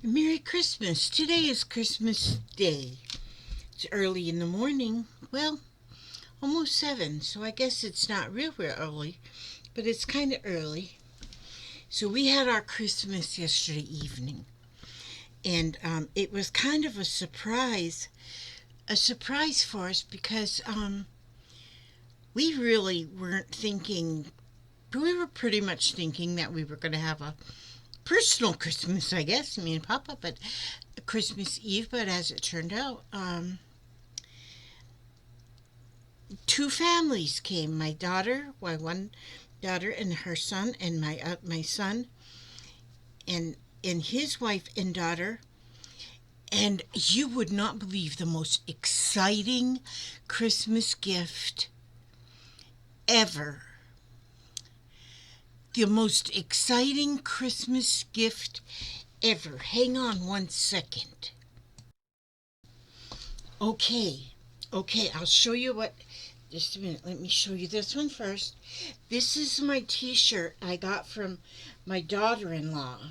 Merry Christmas. Today is Christmas Day. It's early in the morning. Well, almost 7, so I guess it's not real early, but it's kind of early. So we had our Christmas yesterday evening, and it was kind of a surprise for us because we really weren't thinking, we were pretty much thinking that we were going to have a personal Christmas, I guess, me and Papa, but Christmas Eve. But as it turned out, two families came. My one daughter and her son, and my son and his wife and daughter. And you would not believe the most exciting Christmas gift ever. The most exciting Christmas gift ever. Hang on 1 second. Okay, I'll show you what. Just a minute, let me show you this one first. This is my t-shirt I got from my daughter-in-law.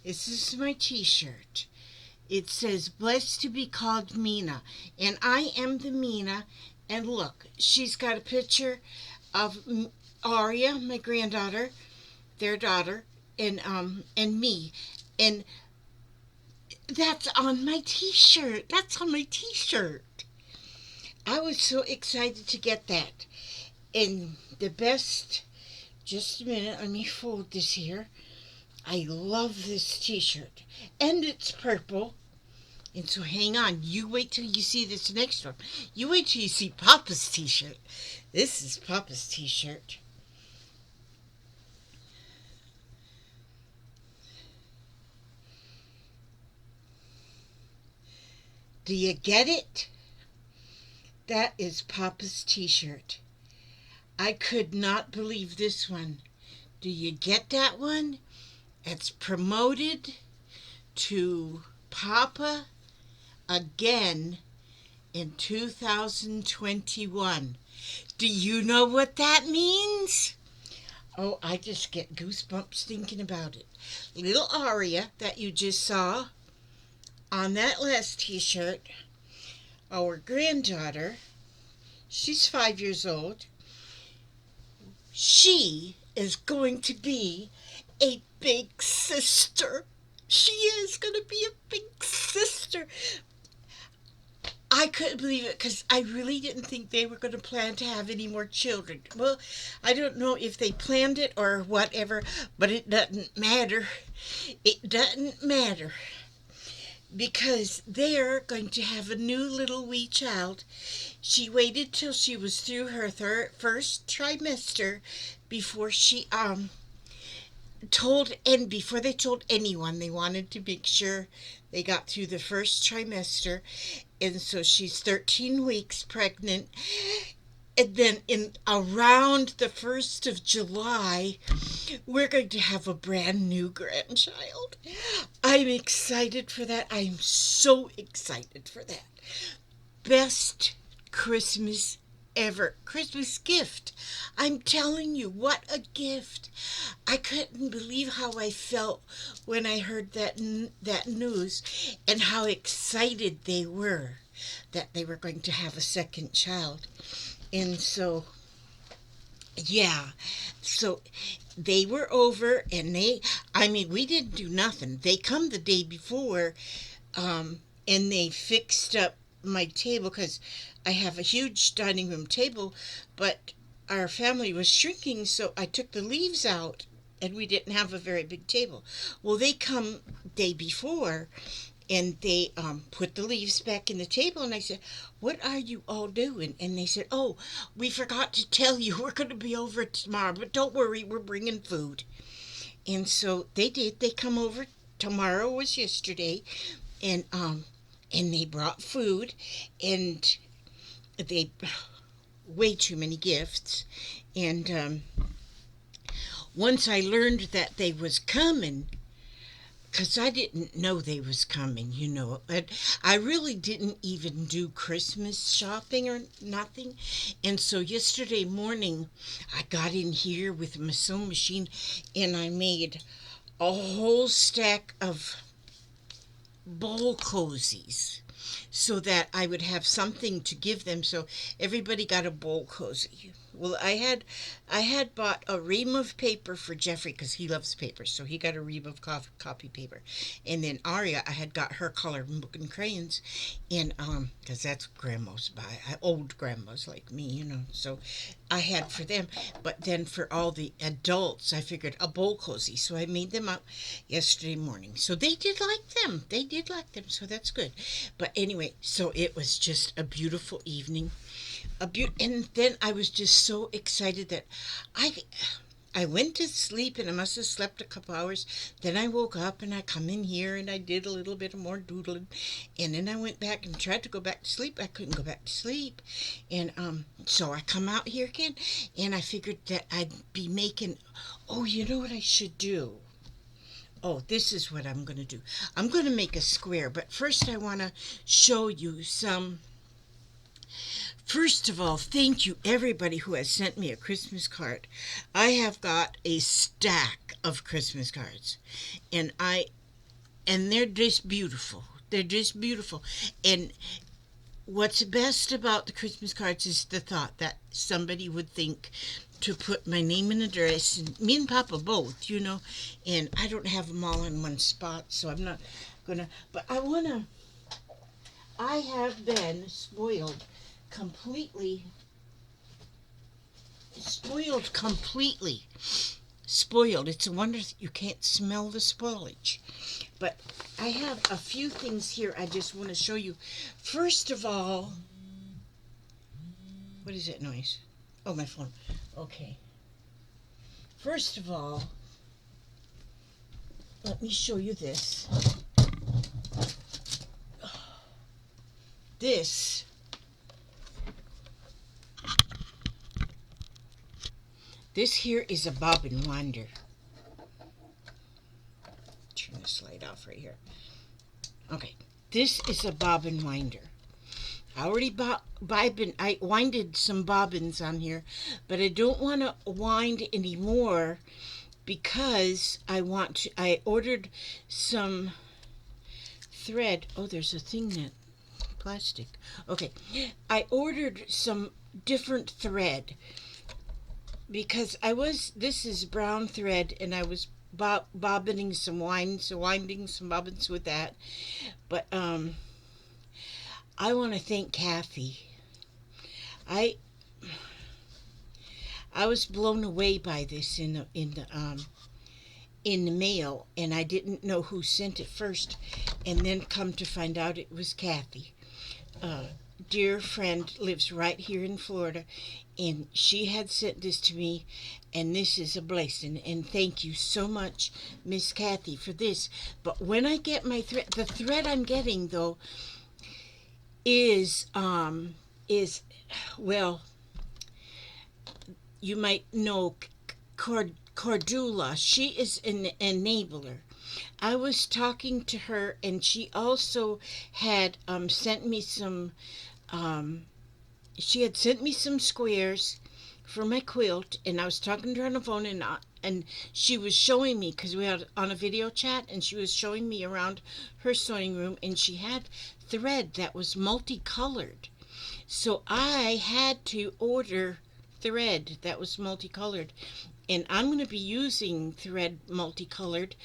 This is my t-shirt. It says, "Blessed to be called Mina." And I am the Mina. And look, she's got a picture of Aria, my granddaughter, their daughter, and me. And that's on my t-shirt. I was so excited to get that. And the best, just a minute, let me fold this here. I love this t-shirt. And it's purple. And so hang on. You wait till you see this next one. You wait till you see Papa's t-shirt. This is Papa's t-shirt. Do you get it? That is Papa's t-shirt. I could not believe this one. Do you get that one? It's promoted to Papa again in 2021. Do you know what that means? Oh, I just get goosebumps thinking about it. Little Aria that you just saw on that last t-shirt, our granddaughter, she's 5 years old. She is going to be a big sister. She is going to be a big sister. I couldn't believe it because I really didn't think they were going to plan to have any more children. Well, I don't know if they planned it or whatever, but it doesn't matter. It doesn't matter because they're going to have a new little wee child. She waited till she was through her first trimester before she before they told anyone. They wanted to make sure they got through the first trimester, and so she's 13 weeks pregnant. And then in around the 1st of July, we're going to have a brand new grandchild. I'm excited for that. I'm so excited for that. Best Christmas ever. Christmas gift. I'm telling you, what a gift. I couldn't believe how I felt when I heard that news and how excited they were that they were going to have a second child. And so, yeah, so they were over and we didn't do nothing. They come the day before and they fixed up my table because I have a huge dining room table, but our family was shrinking, so I took the leaves out and we didn't have a very big table. Well, they come day before and they put the leaves back in the table, and I said, "What are you all doing?" And they said, "Oh, we forgot to tell you, we're going to be over tomorrow, but don't worry, we're bringing food." And so they did. They come over. Tomorrow was yesterday, and they brought food, and they way too many gifts. And once I learned that they was coming, because I didn't know they was coming, and I really didn't even do Christmas shopping or nothing. And so yesterday morning, I got in here with my sewing machine, and I made a whole stack of bowl cozies so that I would have something to give them. So everybody got a bowl cozy. Well, I had bought a ream of paper for Jeffrey because he loves paper, so he got a ream of copy paper, and then Aria, I had got her colored book and crayons, and because that's grandma's buy, old grandmas like me, So I had for them, but then for all the adults, I figured a bowl cozy, so I made them up yesterday morning. So they did like them. They did like them, so that's good. But anyway, so it was just a beautiful evening. And then I was just so excited that I I went to sleep and I must have slept a couple hours. Then I woke up and I come in here and I did a little bit more doodling, and then I went back and tried to go back to sleep. I couldn't go back to sleep, and so I come out here again, and I figured that I'd be making. Oh, you know what I should do? Oh, this is what I'm gonna do. I'm gonna make a square, but first I want to show you some. First of all, thank you everybody who has sent me a Christmas card. I have got a stack of Christmas cards, and they're just beautiful. They're just beautiful. And what's best about the Christmas cards is the thought that somebody would think to put my name and address, and me and Papa both, and I don't have them all in one spot, so I'm not gonna, but I have been completely completely spoiled. It's a wonder that you can't smell the spoilage. But I have a few things here I just want to show you. First of all, what is that noise? Oh, my phone. Okay. First of all, let me show you this. This here is a bobbin winder. Turn this light off right here. Okay, this is a bobbin winder. I already I winded some bobbins on here, but I don't want to wind anymore because I ordered some thread. Oh, there's a thing that plastic. Okay, I ordered some different thread because this is brown thread, and I was winding some bobbins with that. But I want to thank Kathy. I was blown away by this in the mail, and I didn't know who sent it first, and then come to find out it was Kathy. Dear friend lives right here in Florida, and she had sent this to me, and this is a blessing, and thank you so much, Miss Kathy, for this. But when I get my thread, the thread I'm getting though is well, you might know Cordula. She is an enabler. I was talking to her, and she also had sent me some. She had sent me some squares for my quilt, and I was talking to her on the phone, and she was showing me, because we had on a video chat, and she was showing me around her sewing room, and she had thread that was multicolored. So I had to order thread that was multicolored, and I'm going to be using thread multicolored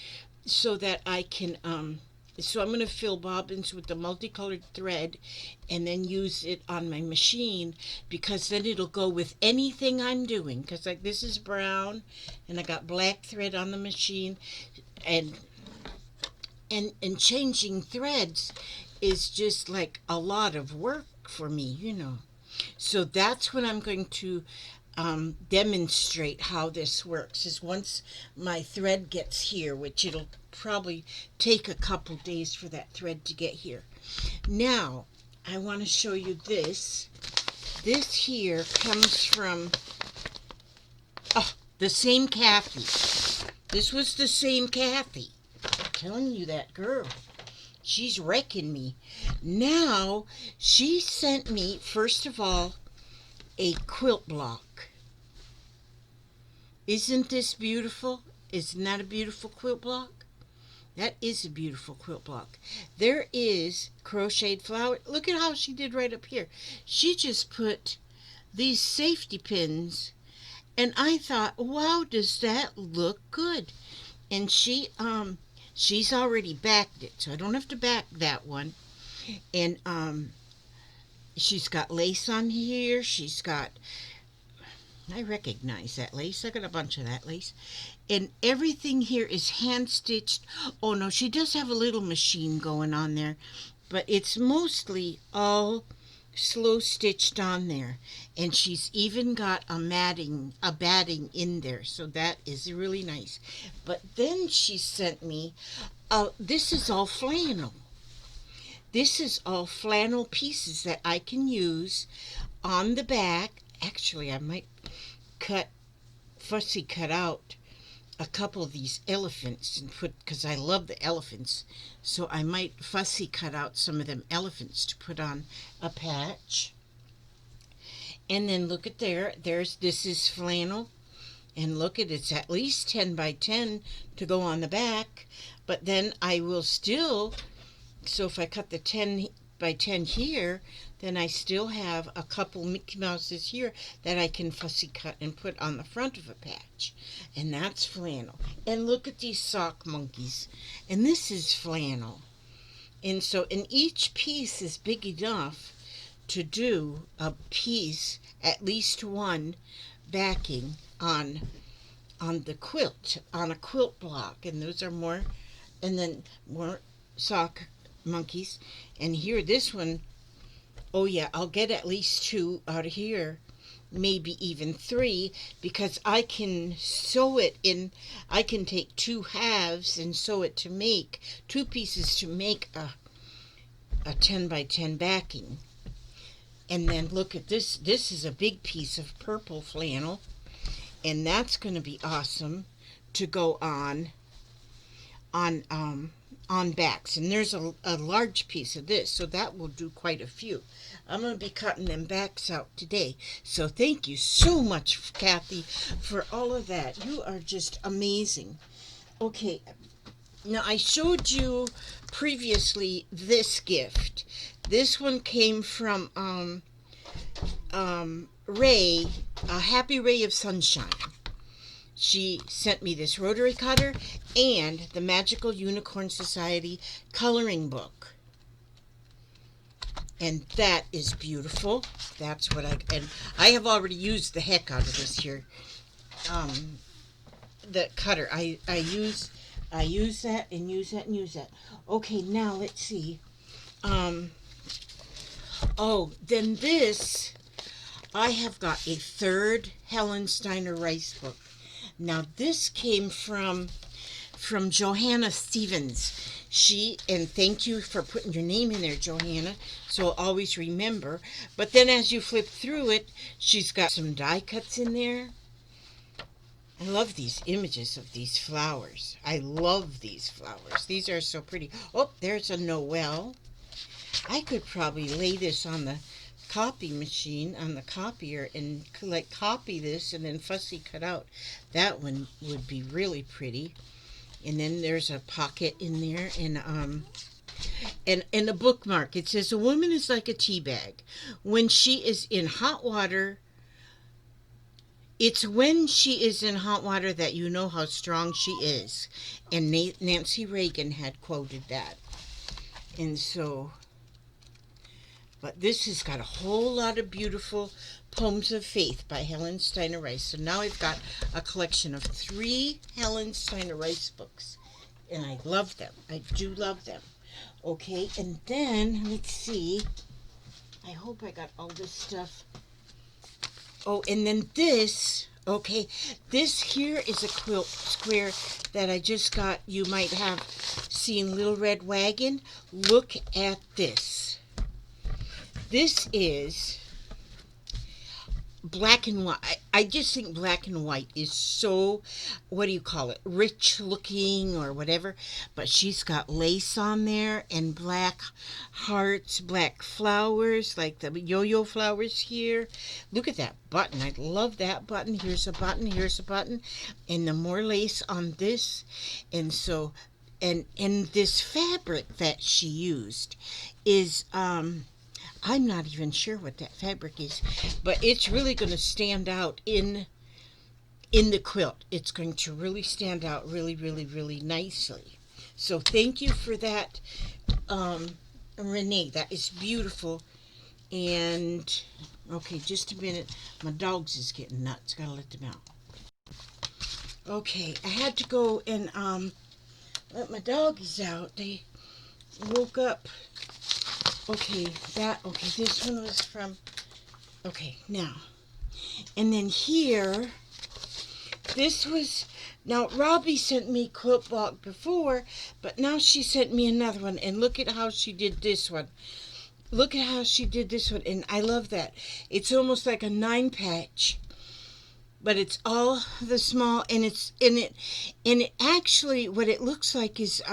so that I can so I'm going to fill bobbins with the multicolored thread and then use it on my machine, because then it'll go with anything I'm doing, because like this is brown and I got black thread on the machine, and changing threads is just like a lot of work for me. So that's what I'm going to demonstrate how this works, is once my thread gets here, which it'll probably take a couple days for that thread to get here. Now I want to show you this. This here comes from the same Kathy. This was the same Kathy. I'm telling you, that girl, she's wrecking me. Now she sent me, first of all, a quilt block. Isn't this beautiful? Isn't that a beautiful quilt block? That is a beautiful quilt block. There is crocheted flower. Look at how she did right up here. She just put these safety pins, and I thought, wow, does that look good? And she's already backed it, so I don't have to back that one. And she's got lace on here. She's got, I recognize that lace. I got a bunch of that lace. And everything here is hand stitched. Oh no, she does have a little machine going on there, but it's mostly all slow stitched on there. And she's even got a batting in there, so that is really nice. But then she sent me, this is all flannel. This is all flannel pieces that I can use on the back. Actually, I might fussy cut out a couple of these elephants and put, because I love the elephants, so I might fussy cut out some of them elephants to put on a patch. And then look at this is flannel, and look at it's at least 10 by 10 to go on the back. But then I will still, so if I cut the 10 by 10 here, then I still have a couple Mickey Mouses here that I can fussy cut and put on the front of a patch. And that's flannel. And look at these sock monkeys. And this is flannel. And so, and each piece is big enough to do a piece, at least one backing on the quilt, on a quilt block. And those are more, and then more sock monkeys. And here, this one, oh yeah, I'll get at least 2 out of here, maybe even 3, because I can sew it in. I can take 2 halves and sew it to make 2 pieces to make a 10 by 10 backing. And then look at this. This is a big piece of purple flannel, and that's going to be awesome to go on backs. And there's a large piece of this, so that will do quite a few. I'm going to be cutting them backs out today. So thank you so much, Kathy, for all of that. You are just amazing. Okay, now I showed you previously this gift. This one came from Ray, a Happy Ray of Sunshine. She sent me this rotary cutter and the Magical Unicorn Society coloring book. And that is beautiful. That's what and I have already used the heck out of this here. The cutter. I use that and use that and use that. Okay, now let's see. Oh, then this, I have got a third Helen Steiner Rice book. Now this came from Johanna Stevens. And thank you for putting your name in there, Johanna, so I'll always remember. But then as you flip through it, she's got some die cuts in there. I love these images of these flowers. I love these flowers. These are so pretty. Oh, there's a Noel. I could probably lay this on the copy machine, on the copier, and copy this and then fussy cut out. That one would be really pretty. And then there's a pocket in there, and a bookmark. It says, a woman is like a tea bag. When she is in hot water, it's when she is in hot water that you know how strong she is. And Nancy Reagan had quoted that. And so, but this has got a whole lot of beautiful poems of faith by Helen Steiner Rice. So now I've got a collection of 3 Helen Steiner Rice books. And I love them. I do love them. Okay, and then, let's see. I hope I got all this stuff. Oh, and then this. Okay, this here is a quilt square that I just got. You might have seen Little Red Wagon. Look at this. This is black and white. I just think black and white is so, what do you call it, rich looking or whatever. But she's got lace on there and black hearts, black flowers, like the yo-yo flowers here. Look at that button. I love that button. Here's a button, here's a button. And the more lace on this. And so And this fabric that she used is I'm not even sure what that fabric is, but it's really going to stand out in the quilt. It's going to really stand out really, really, really nicely. So thank you for that, Renee. That is beautiful. And okay, just a minute. My dogs is getting nuts. Gotta let them out. Okay, I had to go and let my doggies out. They woke up. Okay, this one was from. Okay, now, and then here, this was. Now, Robbie sent me Quilt Block before, but now she sent me another one, and look at how she did this one. Look at how she did this one, and I love that. It's almost like a 9-patch, but it's all the small, and it's in it, and it actually, what it looks like is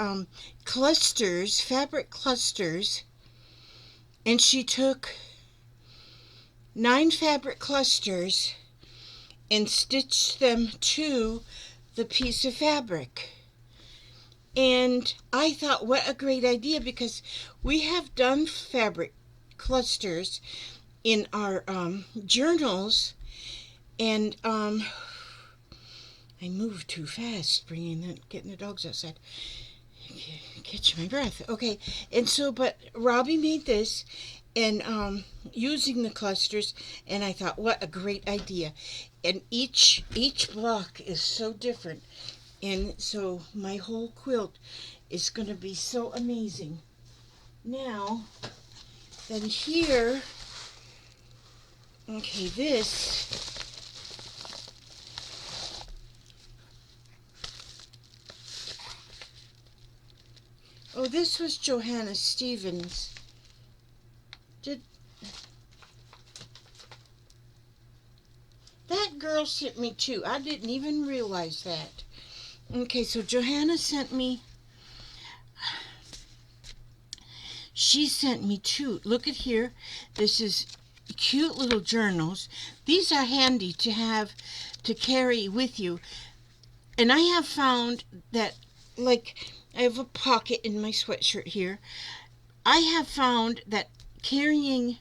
clusters, fabric clusters, and she took 9 fabric clusters and stitched them to the piece of fabric. And I thought, what a great idea, because we have done fabric clusters in our journals, and I moved too fast, getting the dogs outside. Catch my breath. Okay, and so, but Robbie made this, and using the clusters, and I thought, what a great idea. And each block is so different, and so my whole quilt is going to be so amazing. Now, then here, okay, this, oh, this was Johanna Stevens. That girl sent me 2. I didn't even realize that. Okay, so Johanna sent me, she sent me 2. Look at here. This is cute little journals. These are handy to have to carry with you. And I have found that, like, I have a pocket in my sweatshirt here. I have found that carrying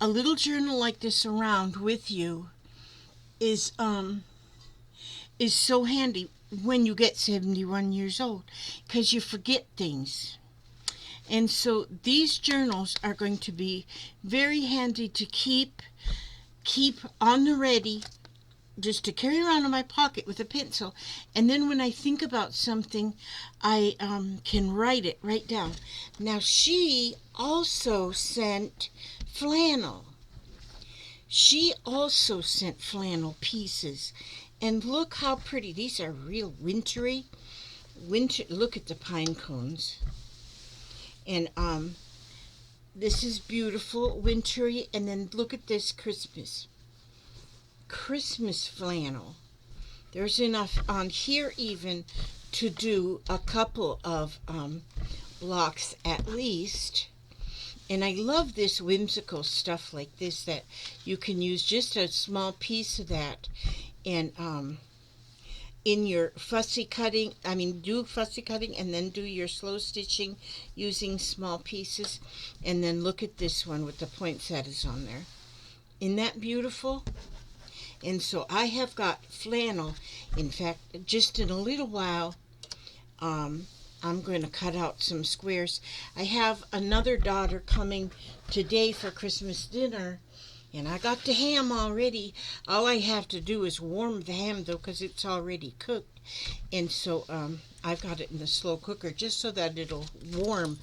a little journal like this around with you is so handy when you get 71 years old, because you forget things. And so these journals are going to be very handy to keep on the ready, just to carry around in my pocket with a pencil. And then when I think about something, I can write down. Now, she also sent flannel. She also sent flannel pieces. And look how pretty. These are real wintry. Look at the pine cones. And this is beautiful, wintry. And then look at this Christmas flannel. There's enough on here even to do a couple of blocks at least. And I love this whimsical stuff like this, that you can use just a small piece of that, and in your fussy cutting, do fussy cutting and then do your slow stitching using small pieces. And then look at this one with the poinsettias on there. Isn't that beautiful? And so I have got flannel. In fact, just in a little while, I'm going to cut out some squares. I have another daughter coming today for Christmas dinner, and I got the ham already. All I have to do is warm the ham, though, because it's already cooked. And so I've got it in the slow cooker just so that it'll warm.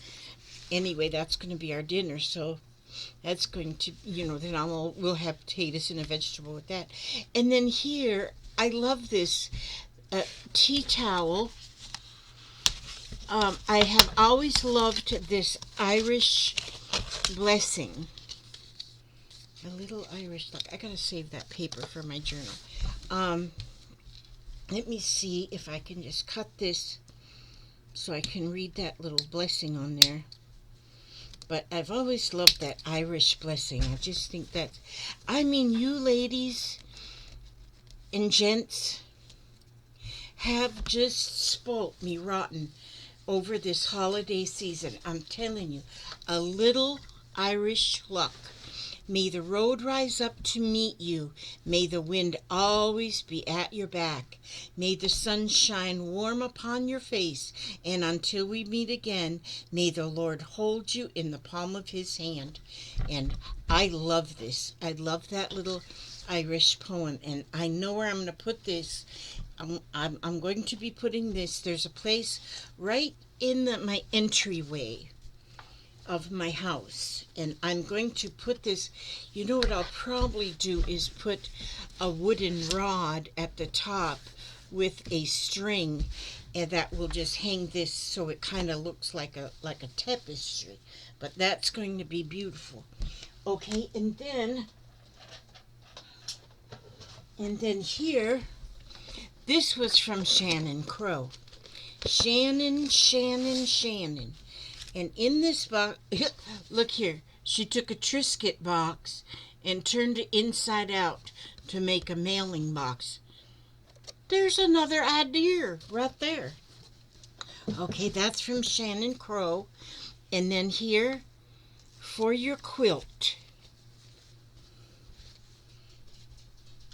Anyway, that's going to be our dinner, so that's going to, then we'll have potatoes and a vegetable with that. And then here, I love this tea towel. I have always loved this Irish blessing. A little Irish, look, I gotta save that paper for my journal. Let me see if I can just cut this so I can read that little blessing on there. But I've always loved that Irish blessing. I just think that, you ladies and gents have just spoilt me rotten over this holiday season. I'm telling you, a little Irish luck. May the road rise up to meet you. May the wind always be at your back. May the sun shine warm upon your face. And until we meet again, may the Lord hold you in the palm of his hand. And I love this. I love that little Irish poem. And I know where I'm going to put this. I'm going to be putting this. There's a place right in my entryway of my house, and I'm going to put this. You know what I'll probably do is put a wooden rod at the top with a string, and that will just hang this so it kind of looks like a tapestry. But that's going to be beautiful. Okay, and then here, this was from Shannon Crow. Shannon. And in this box, look here, she took a Triscuit box and turned it inside out to make a mailing box. There's another idea right there. Okay, that's from Shannon Crow. And then here, for your quilt.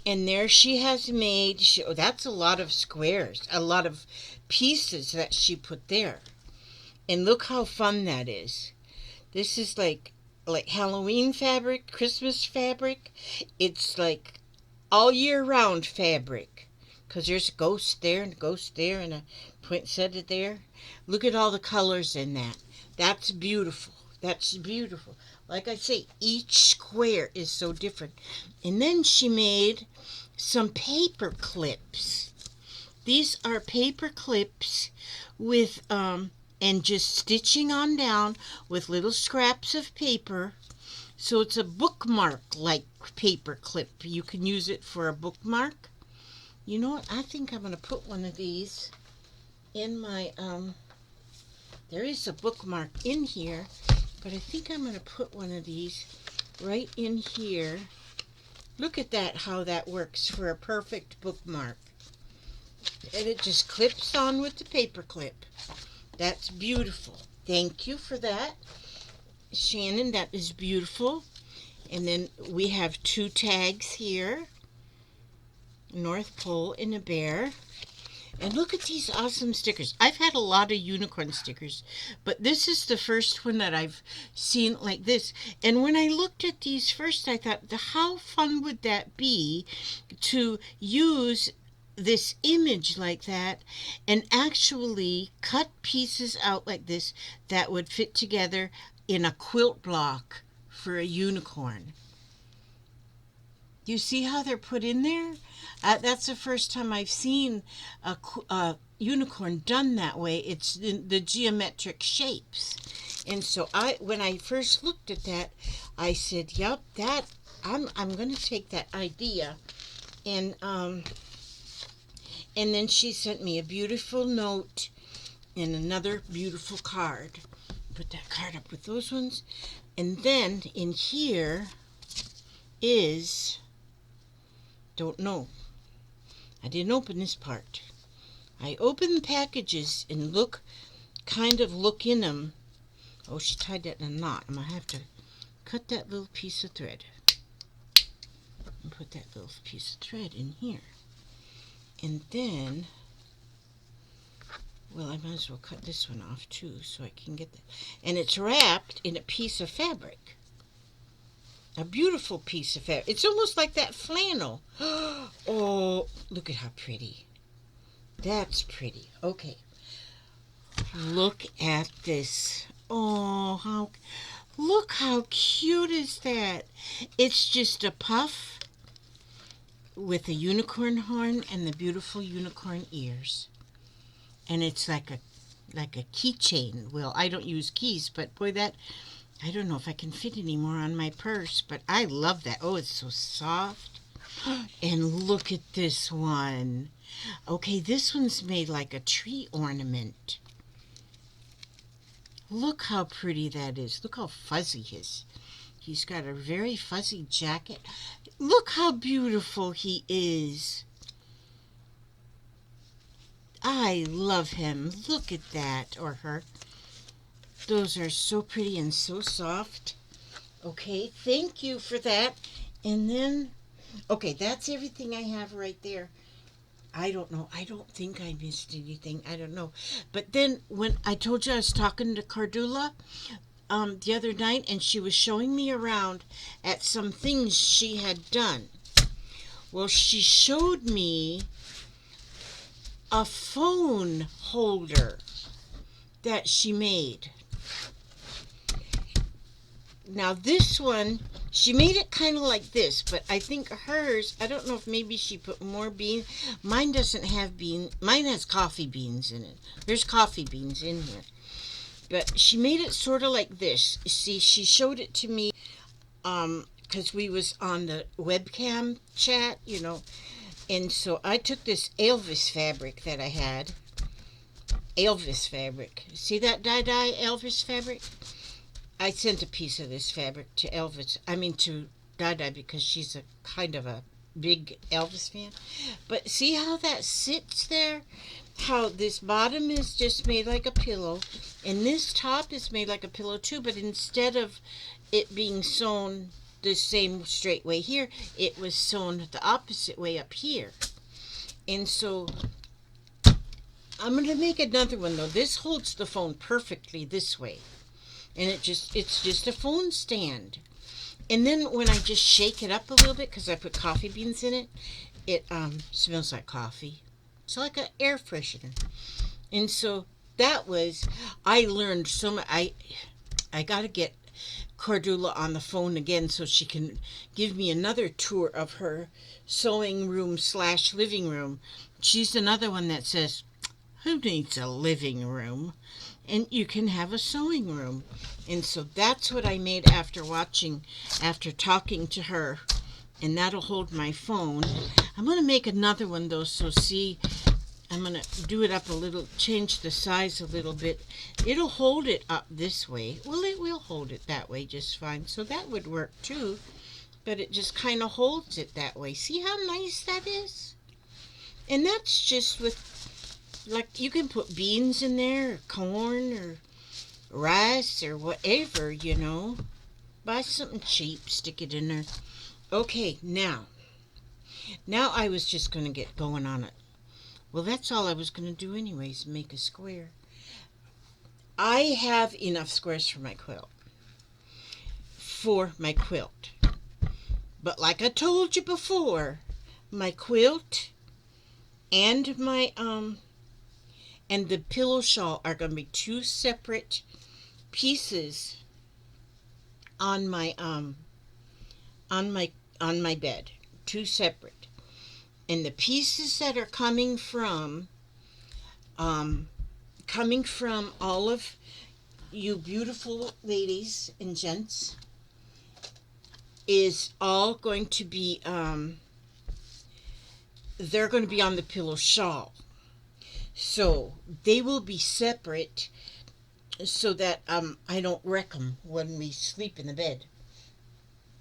And there she has made, that's a lot of squares, a lot of pieces that she put there. And look how fun that is. This is like Halloween fabric, Christmas fabric. It's like all year round fabric. Because there's a ghost there and a ghost there and a poinsettia there. Look at all the colors in that. That's beautiful. That's beautiful. Like I say, each square is so different. And then she made some paper clips. These are paper clips with and just stitching on down with little scraps of paper. So it's a bookmark like paper clip. You can use it for a bookmark. You know what? I think I'm going to put one of these in my, there is a bookmark in here, but I think I'm going to put one of these right in here. Look at that, how that works for a perfect bookmark. And it just clips on with the paper clip. That's beautiful. Thank you for that, Shannon. That is beautiful. And then we have 2 tags here. North Pole and a bear. And look at these awesome stickers. I've had a lot of unicorn stickers, but this is the first one that I've seen like this. And when I looked at these first, I thought, how fun would that be to use this image like that and actually cut pieces out like this that would fit together in a quilt block for a unicorn. You see how they're put in there? That's the first time I've seen a unicorn done that way. It's in the geometric shapes. And so when I first looked at that, I said, yep, I'm going to take that idea. And then she sent me a beautiful note and another beautiful card. Put that card up with those ones. And then in here is, don't know. I didn't open this part. I opened the packages and kind of look in them. Oh, she tied that in a knot. I'm going to have to cut that little piece of thread. And put that little piece of thread in here. And then, well, I might as well cut this one off too so I can get that. And it's wrapped in a piece of fabric. A beautiful piece of fabric. It's almost like that flannel. Oh, look at how pretty. That's pretty. Okay. Look at this. Oh, look how cute is that? It's just a puff with a unicorn horn and the beautiful unicorn ears. And it's like a keychain. Well, I don't use keys, but boy, I don't know if I can fit any more on my purse, but I love that. Oh, it's so soft. And look at this one. Okay, this one's made like a tree ornament. Look how pretty that is. Look how fuzzy he's got a very fuzzy jacket. Look how beautiful he is. I love him. Look at that, or her. Those are so pretty and so soft. Okay, thank you for that. And then, okay, that's everything I have right there. I don't know. I don't think I missed anything. I don't know. But then when I told you I was talking to Cardula the other night, and she was showing me around at some things she had done. Well, she showed me a phone holder that she made. Now this one, she made it kind of like this, but I think hers, I don't know if maybe she put more beans. Mine doesn't have beans. Mine has coffee beans in it. There's coffee beans in here. But she made it sort of like this. See, she showed it to me because we was on the webcam chat, And so I took this Elvis fabric that I had. Elvis fabric. See that dye Elvis fabric? I sent a piece of this fabric to to Dada because she's a kind of a big Elvis fan. But see how that sits there? How this bottom is just made like a pillow, and this top is made like a pillow too, but instead of it being sewn the same straight way here, it was sewn the opposite way up here. And so I'm going to make another one though. This holds the phone perfectly this way. And it's just a phone stand. And then when I just shake it up a little bit, because I put coffee beans in it, it smells like coffee. It's like an air freshener. And so I learned so much. I got to get Cordula on the phone again so she can give me another tour of her sewing room / living room. She's another one that says, who needs a living room? And you can have a sewing room. And so that's what I made after talking to her. And that'll hold my phone. I'm going to make another one though, so see, I'm going to do it up a little, change the size a little bit. It'll hold it up this way. Well, it will hold it that way just fine. So that would work too. But it just kind of holds it that way. See how nice that is? And that's just with, like, you can put beans in there, or corn, or rice, or whatever, Buy something cheap, stick it in there. Okay, now I was just going to get going on it. Well, that's all I was going to do anyways, make a square. I have enough squares for my quilt. But like I told you before, my quilt and my and the pillow shawl are going to be two separate pieces on my bed, two separate. And the pieces that are coming from all of you beautiful ladies and gents is all going to be they're going to be on the pillow shawl. So they will be separate so that I don't wreck them when we sleep in the bed.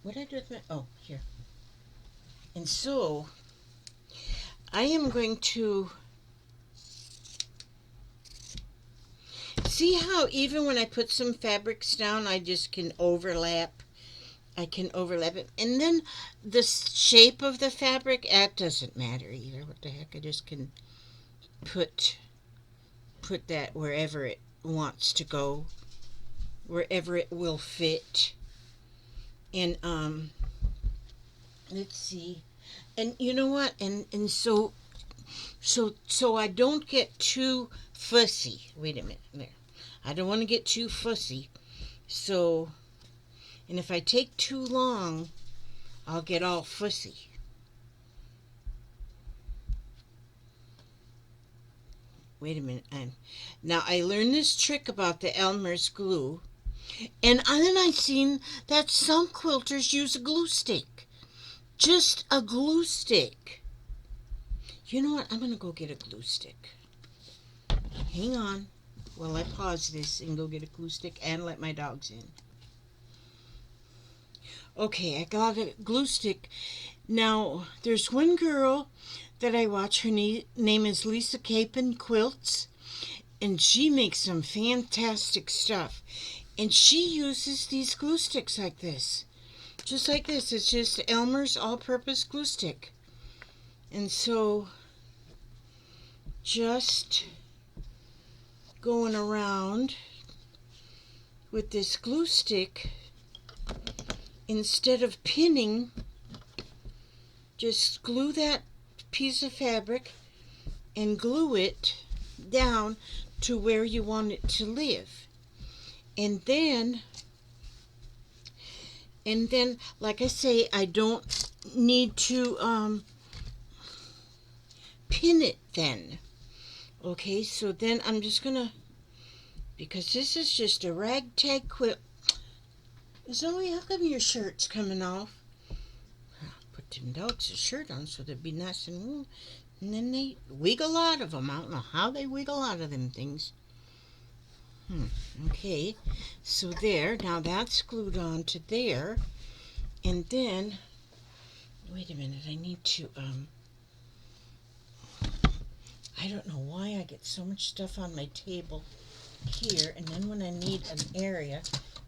What did I do with my... Oh, here. And so I am going to... See how even when I put some fabrics down, I just can overlap. I can overlap it. And then the shape of the fabric, that doesn't matter either. What the heck, I just can put that wherever it wants to go, wherever it will fit. And let's see. And you know what? And so I don't get too fussy. Wait a minute. There. I don't want to get too fussy. So, and if I take too long, I'll get all fussy. Wait a minute. Now, I learned this trick about the Elmer's glue. And then I seen that some quilters use a glue stick. Just a glue stick. You know what? I'm going to go get a glue stick. Hang on while I pause this and go get a glue stick and let my dogs in. Okay, I got a glue stick. Now, there's one girl that I watch. Her name is Lisa Capon Quilts, and she makes some fantastic stuff. And she uses these glue sticks like this. Just like this. It's just Elmer's all-purpose glue stick. And so, just going around with this glue stick, instead of pinning, just glue that piece of fabric and glue it down to where you want it to live. And then, like I say, I don't need to pin it then. Okay, so then I'm just gonna, because this is just a ragtag quilt. Zoe, how come your shirt's coming off? Put them dogs a shirt on so they'd be nice and warm. And then they wiggle out of them. I don't know how they wiggle out of them things. Okay, so there. Now that's glued on to there. And then, wait a minute, I need to, I don't know why I get so much stuff on my table here. And then when I need an area,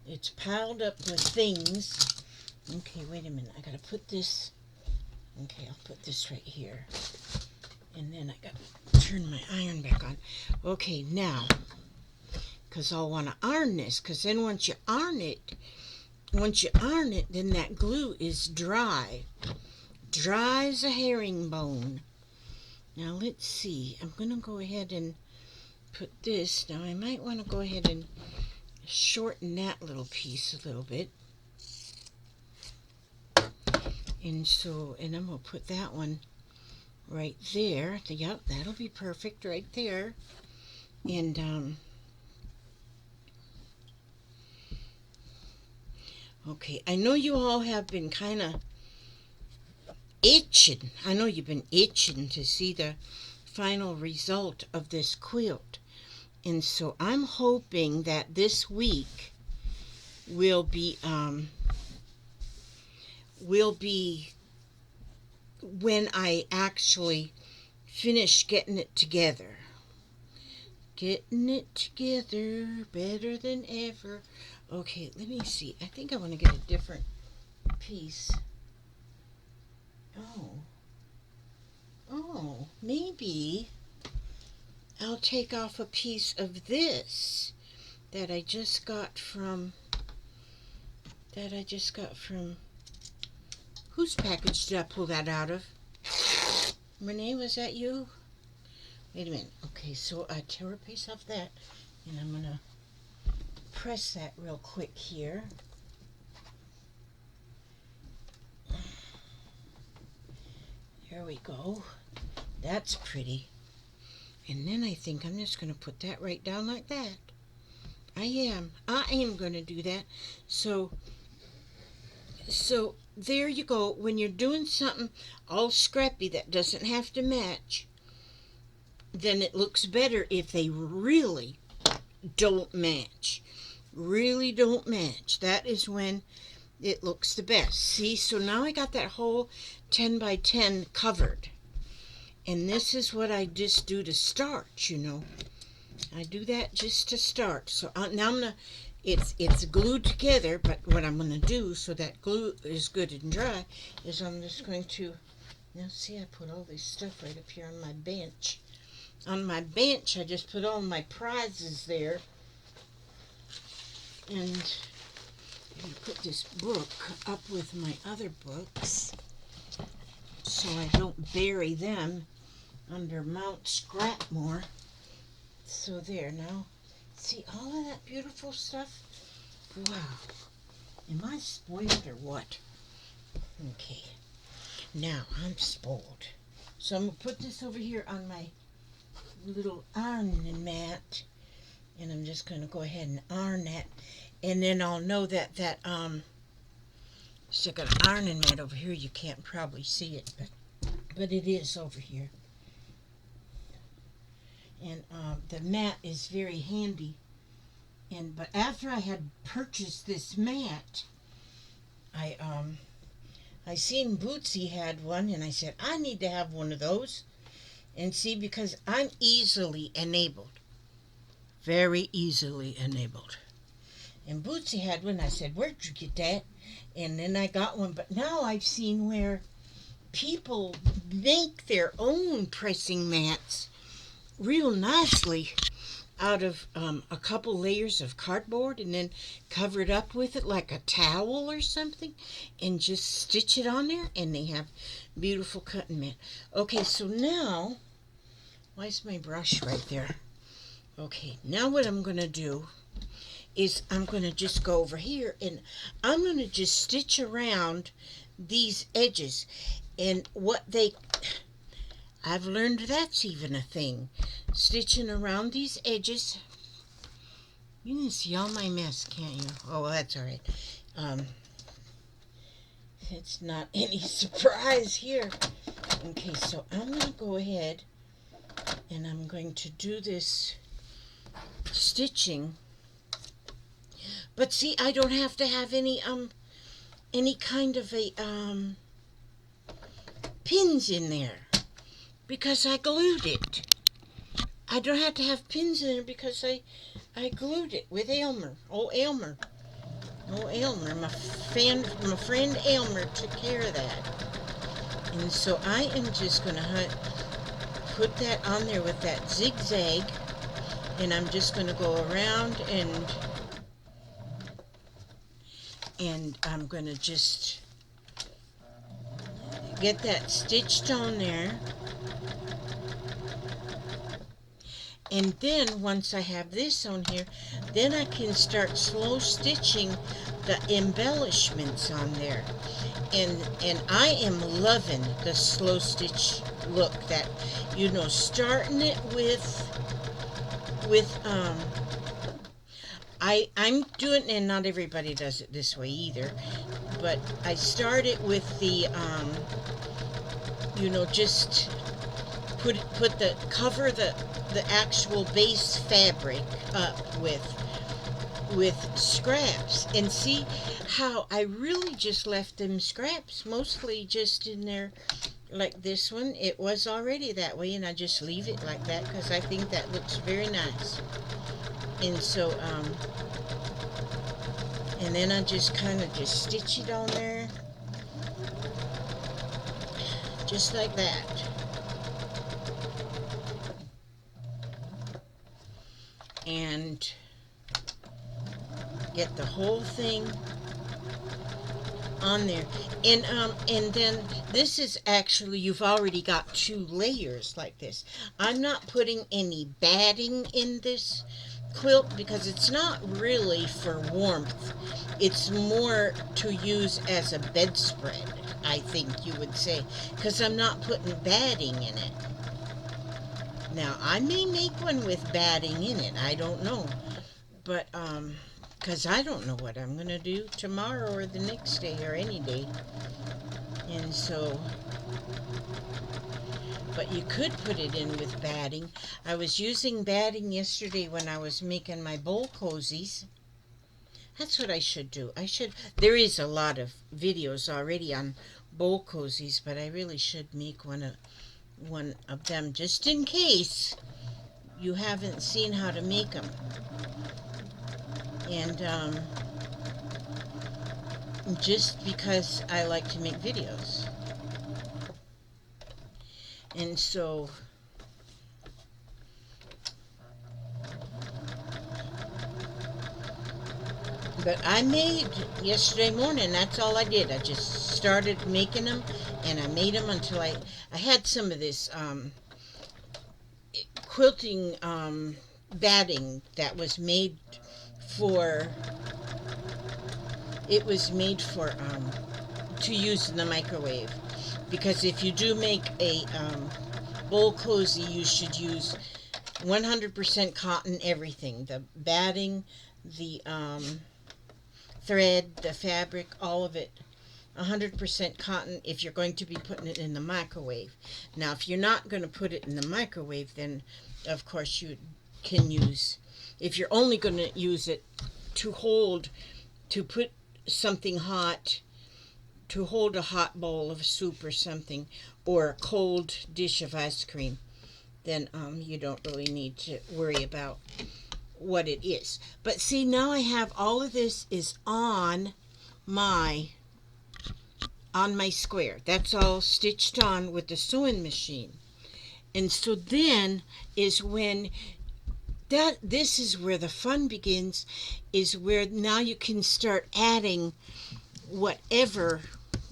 it's piled up with things. Okay, wait a minute. I gotta put this. Okay, I'll put this right here. And then I gotta turn my iron back on. Okay, now, because I'll want to iron this. Because then once you iron it, then that glue is dry. Dry as a herringbone. Now let's see. I'm gonna go ahead and put this. Now I might want to go ahead and shorten that little piece a little bit. And I'm going to put that one right there. Yep, that'll be perfect right there. And, okay, I know you all have been kind of itching. I know you've been itching to see the final result of this quilt. And so I'm hoping that this week will be when I actually finish getting it together. Getting it together better than ever. Okay, let me see. I think I want to get a different piece. Oh, maybe I'll take off a piece of this that I just got from whose package did I pull that out of? Renee, was that you? Wait a minute. Okay, so I tear a piece off that, and I'm gonna press that real quick here. There we go. That's pretty. And then I think I'm just gonna put that right down like that. I am gonna do that. So there you go. When you're doing something all scrappy that doesn't have to match, then it looks better if they really don't match. Really don't match. That is when it looks the best. See, so now I got that whole 10 by 10 covered. And this is what I just do to start, you know. I do that just to start. So now I'm going to, it's glued together, but what I'm going to do so that glue is good and dry is I'm just going to, now see, I put all this stuff right up here on my bench. On my bench, I just put all my prizes there. And I'm going to put this book up with my other books so I don't bury them under Mount Scrapmore. So there, now, see all of that beautiful stuff? Wow. Am I spoiled or what? Okay. Now, I'm spoiled. So I'm going to put this over here on my little ironing mat. And I'm just going to go ahead and iron that. And then I'll know that so I got an ironing mat over here. You can't probably see it, but it is over here. And the mat is very handy. But after I had purchased this mat, I I seen Bootsy had one, and I said, I need to have one of those. And see, because I'm easily enabled. Very easily enabled. And Bootsy had one. I said, where'd you get that? And then I got one. But now I've seen where people make their own pressing mats real nicely out of a couple layers of cardboard and then cover it up with it like a towel or something and just stitch it on there, and they have beautiful cutting mat. Okay, so now, why's my brush right there? Okay, now what I'm going to do is I'm going to just go over here and I'm going to just stitch around these edges. And I've learned that's even a thing. Stitching around these edges. You can see all my mess, can't you? Oh, well, that's all right. It's not any surprise here. Okay, so I'm going to go ahead and I'm going to do this stitching. But see, I don't have to have any kind of a pins in there because I glued it. I don't have to have pins in there because I glued it with Elmer. Oh, Elmer. Oh, Elmer. My friend Elmer took care of that. And so I am just going to put that on there with that zigzag. And I'm just going to go around and I'm going to just get that stitched on there. And then once I have this on here, then I can start slow stitching the embellishments on there. And I am loving the slow stitch look that, starting it with I'm doing, and not everybody does it this way either, but I start it with the just cover the actual base fabric up with scraps, and see how I really just left them scraps mostly just in there. Like this one, it was already that way, and I just leave it like that because I think that looks very nice. And so and then I just kind of just stitch it on there just like that. And get the whole thing on there. And then this is actually, you've already got 2 layers like this. I'm not putting any batting in this quilt because it's not really for warmth. It's more to use as a bedspread, I think you would say, because I'm not putting batting in it. Now, I may make one with batting in it. I don't know. But, because I don't know what I'm going to do tomorrow or the next day or any day. And so, but you could put it in with batting. I was using batting yesterday when I was making my bowl cozies. That's what I should do. There is a lot of videos already on bowl cozies, but I really should make one of them just in case you haven't seen how to make them. And just because I like to make videos. And so but I made yesterday morning, that's all I did. I just started making them, and I made them until I had some of this quilting batting that was made for, to use in the microwave. Because if you do make a bowl cozy, you should use 100% cotton everything. The batting, the thread, the fabric, all of it. 100% cotton if you're going to be putting it in the microwave. Now, if you're not going to put it in the microwave, then of course you can use, if you're only going to use it to put something hot to hold a hot bowl of soup or something, or a cold dish of ice cream, then you don't really need to worry about what it is. But see, now I have all of this is my on my square. That's all stitched on with the sewing machine. And so then is when this is where the fun begins, is where now you can start adding whatever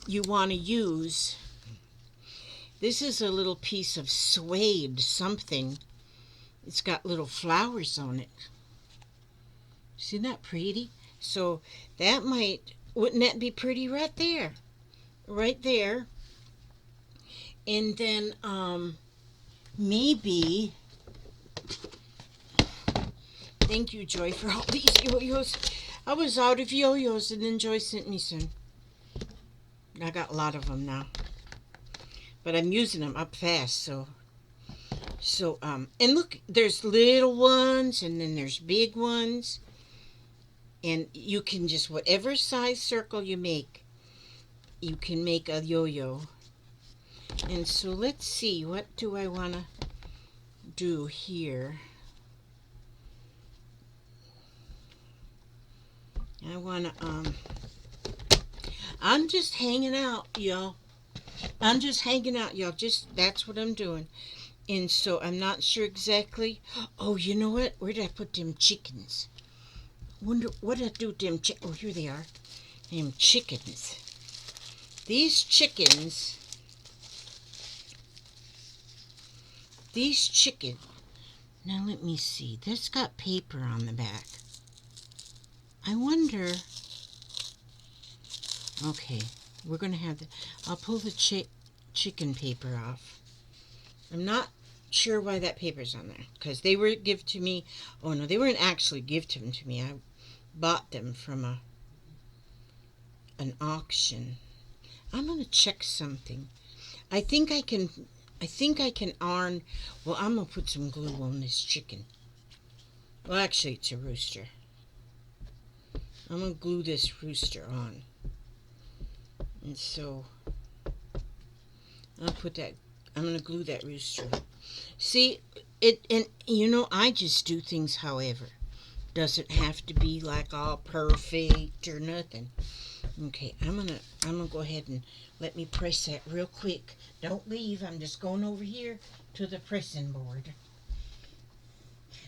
you want to use. This is a little piece of suede something. It's got little flowers on it. Isn't that pretty? So wouldn't that be pretty right there? Right there. And then maybe, thank you, Joy, for all these yo-yos. I was out of yo-yos, and then Joy sent me some. I got a lot of them now, but I'm using them up fast. So and look, there's little ones, and then there's big ones, and you can just, whatever size circle you make, you can make a yo-yo. And so let's see, what do I want to do here? I want to, I'm just hanging out, y'all. I'm just hanging out, y'all. That's what I'm doing. And so I'm not sure exactly. Oh, you know what? Where did I put them chickens? Wonder what did I do with them Oh, here they are. Them chickens. These chicken. Now let me see. This got paper on the back. I wonder. Okay, we're gonna have I'll pull the chicken paper off. I'm not sure why that paper's on there, because they were given to me. Oh no, they weren't actually given to me. I bought them from an auction. I'm gonna check something. I think I can iron. Well, I'm gonna put some glue on this chicken. Well, actually, it's a rooster. I'm gonna glue this rooster on. And so I'm gonna glue that rooster. See, and I just do things however. Doesn't have to be like all perfect or nothing. Okay, I'm gonna go ahead and let me press that real quick. Don't leave. I'm just going over here to the pressing board.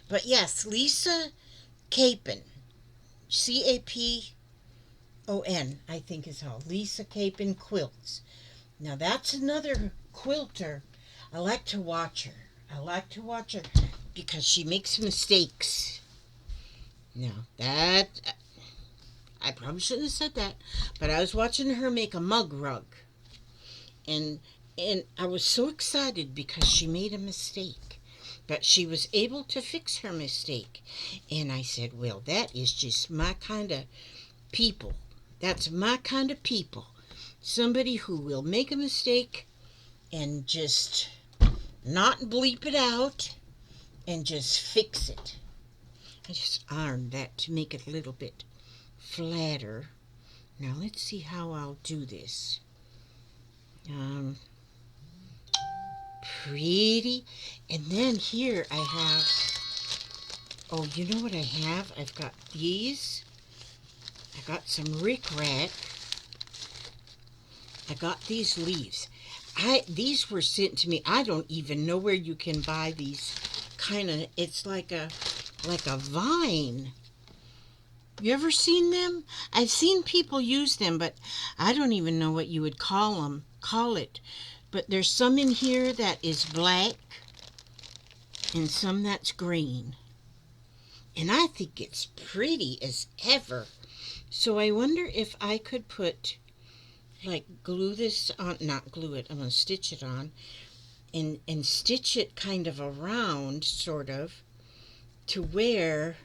But yes, Lisa Capon, Capon, I think is how. Lisa Capon Quilts. Now that's another quilter. I like to watch her because she makes mistakes. Now that I probably shouldn't have said that, but I was watching her make a mug rug, and I was so excited because she made a mistake, but she was able to fix her mistake, and I said, well, that is just my kind of people. That's my kind of people. Somebody who will make a mistake and just not bleep it out and just fix it. I just ironed that to make it a little bit flatter. Now let's see how I'll do this. Pretty. And then here I have, oh, you know what I have? I've got these. I got some rickrack. I got these leaves. These were sent to me. I don't even know where you can buy these it's like a vine. You ever seen them? I've seen people use them, but I don't even know what you would call it. But there's some in here that is black and some that's green. And I think it's pretty as ever. So I wonder if I could put, glue this on, not glue it, I'm going to stitch it on, and stitch it kind of around, sort of, to where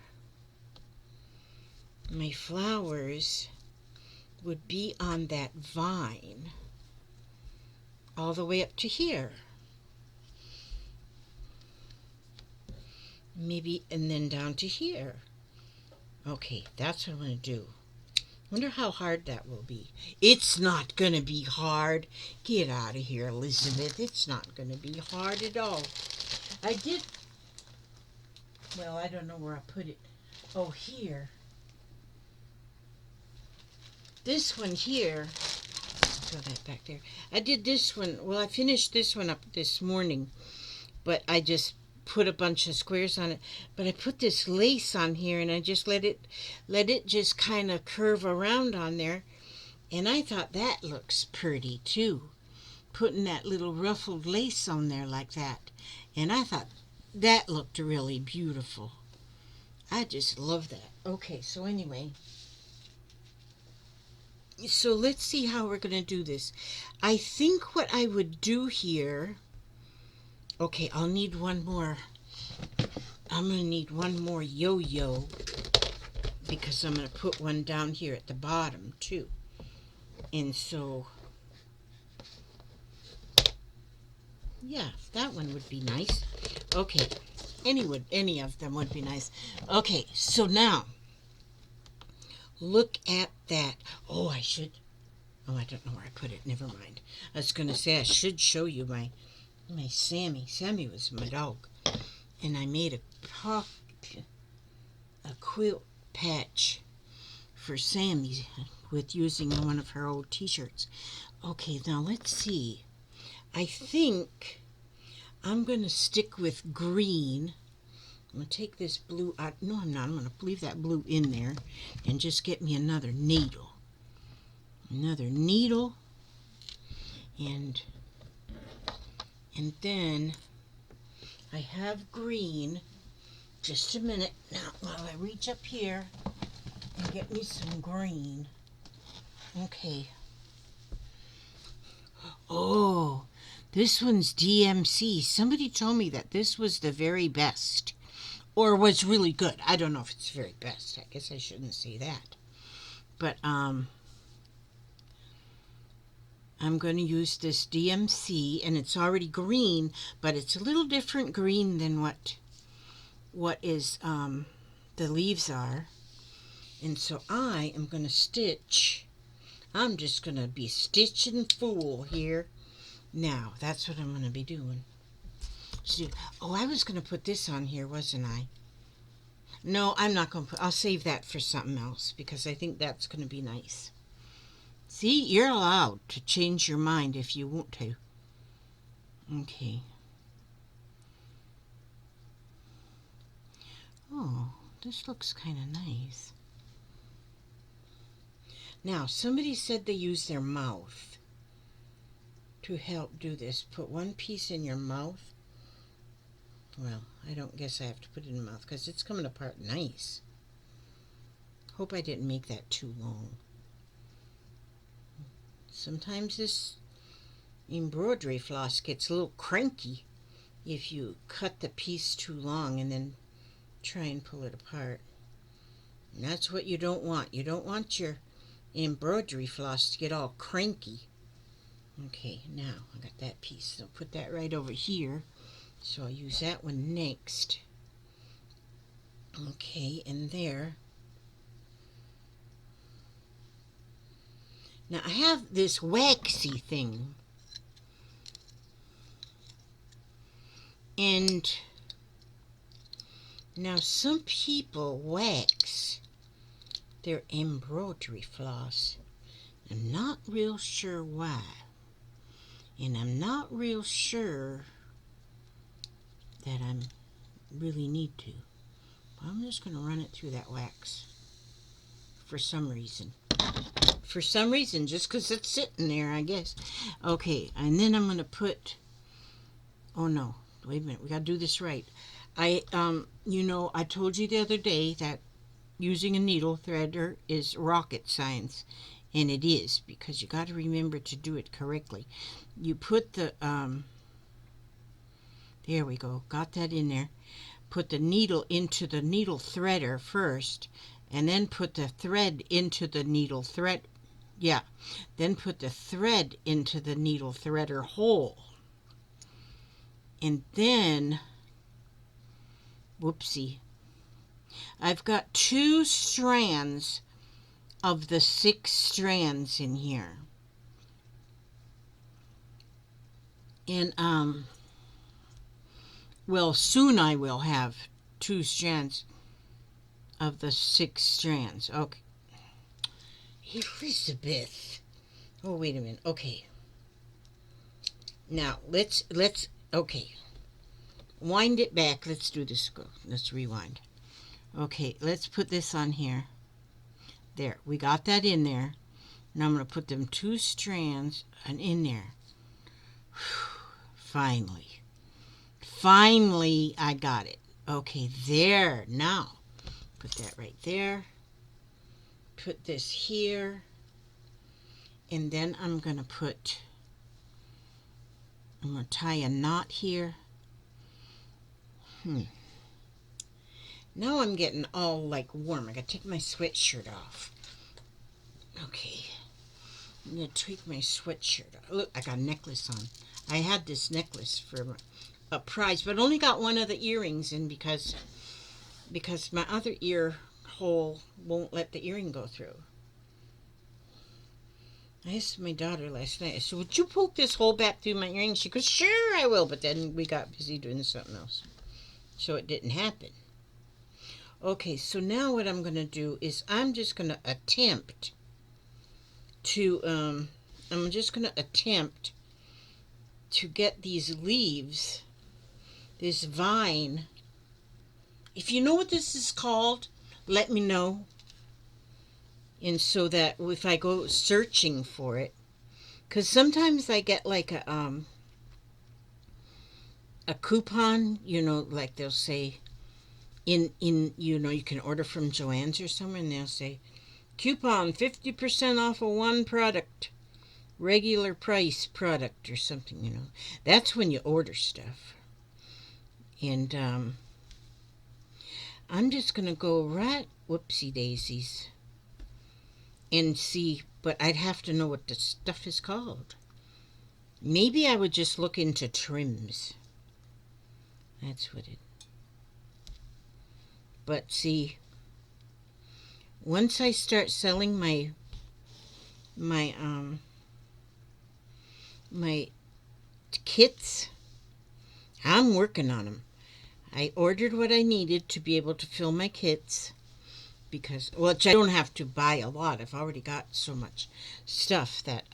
my flowers would be on that vine all the way up to here. Maybe, and then down to here. Okay, that's what I'm going to do. Wonder how hard that will be. It's not going to be hard. Get out of here, Elizabeth. It's not going to be hard at all. I did... Well, I don't know where I put it. Oh, here. This one here. Throw that back there. I did this one. Well, I finished this one up this morning. But I just put a bunch of squares on it. But I put this lace on here and I just let it just kind of curve around on there. And I thought that looks pretty too. Putting that little ruffled lace on there like that. And I thought that looked really beautiful. I just love that. Okay, so anyway. So let's see how we're going to do this. I think what I would do here... Okay, I'll need one more. I'm going to need one more yo-yo because I'm going to put one down here at the bottom too. And so, yeah, that one would be nice. Okay, any of them would be nice. Okay, so now, look at that. Oh, I don't know where I put it. Never mind. I was going to say I should show you my Sammy. Sammy was my dog. And I made a quilt patch for Sammy with using one of her old t-shirts. Okay, now let's see. I think I'm going to stick with green. I'm going to take this blue out. No, I'm not. I'm going to leave that blue in there and just get me another needle. Another needle. And then I have green. Just a minute now while I reach up here and get me some green. Okay. Oh, this one's DMC. Somebody told me that this was the very best. Or was really good. I don't know if it's very best. I guess I shouldn't say that. But, I'm going to use this DMC, and it's already green, but it's a little different green than what is the leaves are. And so I am going to stitch. I'm just going to be stitching fool here. Now, that's what I'm going to be doing. So, oh, I was going to put this on here, wasn't I? No, I'm not going to put... I'll save that for something else because I think that's going to be nice. See, you're allowed to change your mind if you want to. Okay. Oh, this looks kind of nice. Now, somebody said they use their mouth to help do this. Put one piece in your mouth. Well, I don't guess I have to put it in the mouth because it's coming apart nice. Hope I didn't make that too long. Sometimes this embroidery floss gets a little cranky if you cut the piece too long and then try and pull it apart. And that's what you don't want. You don't want your embroidery floss to get all cranky. Okay, now I got that piece. So I'll put that right over here. So I'll use that one next. Okay, and there. Now I have this waxy thing. And now some people wax their embroidery floss. I'm not real sure why. And I'm not real sure that I really need to. But I'm just going to run it through that wax for some reason. For some reason, just because it's sitting there, I guess. Okay, and then I'm going to put... Oh, no. Wait a minute. We got to do this right. I told you the other day that using a needle threader is rocket science. And it is, because you got to remember to do it correctly. You put the... There we go. Got that in there. Put the needle into the needle threader first, and then put the thread into the needle thread. Yeah. Then put the thread into the needle threader hole. And then, whoopsie, I've got 2 strands of the 6 strands in here. And well, soon I will have 2 strands of the 6 strands. Okay. Elizabeth. Oh, wait a minute. Okay. Now, let's okay. Wind it back. Let's do this. Let's rewind. Okay, let's put this on here. There, we got that in there. Now I'm going to put them 2 strands and in there. Finally. Finally, I got it. Okay, there. Now, put that right there. Put this here. And then I'm going to tie a knot here. Now I'm getting all like warm. I got to take my sweatshirt off. Okay. I'm going to take my sweatshirt off. Look, I got a necklace on. I had this necklace for a prize, but only got one of the earrings in because my other ear hole won't let the earring go through. I asked my daughter last night, I said, would you poke this hole back through my earring? She goes, sure I will, but then we got busy doing something else. So it didn't happen. Okay, so now what I'm going to do is I'm just going to attempt to, get these leaves, this vine. If you know what this is called, let me know. And so that if I go searching for it, because sometimes I get like a coupon, like they'll say in you can order from Joann's or somewhere, and they'll say coupon 50% off of one product, regular price product or something. That's when you order stuff. And I'm just gonna go right, whoopsie daisies, and see, but I'd have to know what the stuff is called. Maybe I would just look into trims. That's what it. But see, once I start selling my kits, I'm working on them. I ordered what I needed to be able to fill my kits. Because, well, I don't have to buy a lot. I've already got so much stuff that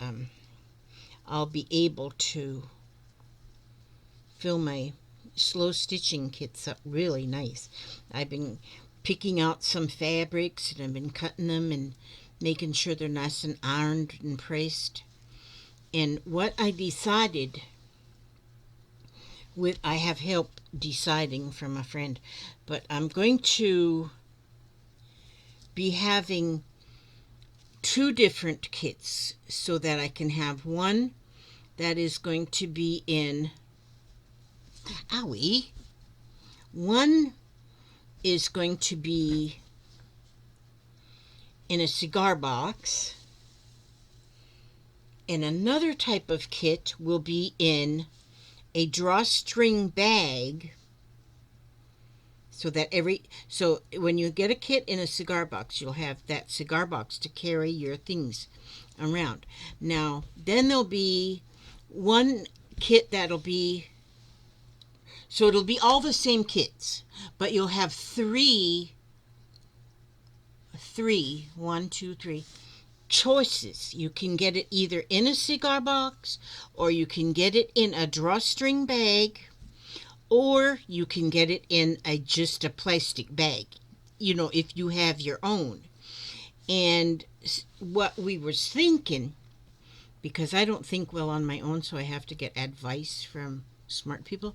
I'll be able to fill my slow stitching kits up really nice. I've been picking out some fabrics, and I've been cutting them and making sure they're nice and ironed and pressed. And what I decided I have help deciding from a friend, but I'm going to be having 2 different kits so that I can have one that is going to be in one is going to be in a cigar box, and another type of kit will be in a drawstring bag. So when you get a kit in a cigar box, you'll have that cigar box to carry your things around. Now, then there'll be one kit that'll be, so it'll be all the same kits, but you'll have three choices. You can get it either in a cigar box, or you can get it in a drawstring bag, or you can get it in just a plastic bag, if you have your own. And what we were thinking, because I don't think well on my own, so I have to get advice from smart people,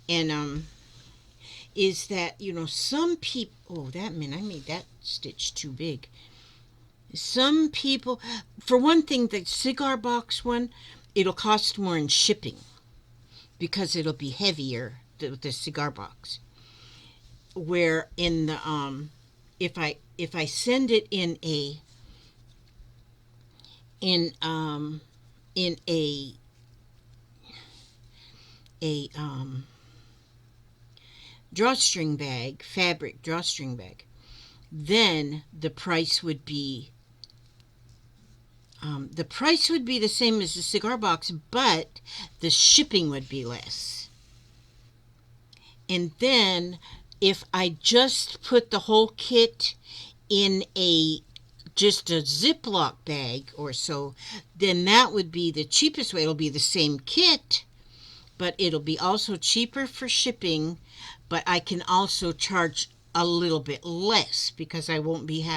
and is that, some people, I made that stitch too big. Some people, for one thing, the cigar box one, it'll cost more in shipping because it'll be heavier, the cigar box. Where in the if I send it in a drawstring bag, fabric drawstring bag, then the price would be The price would be the same as the cigar box, but the shipping would be less. And then if I just put the whole kit in just a Ziploc bag or so, then that would be the cheapest way. It'll be the same kit, but it'll be also cheaper for shipping, but I can also charge a little bit less because I won't be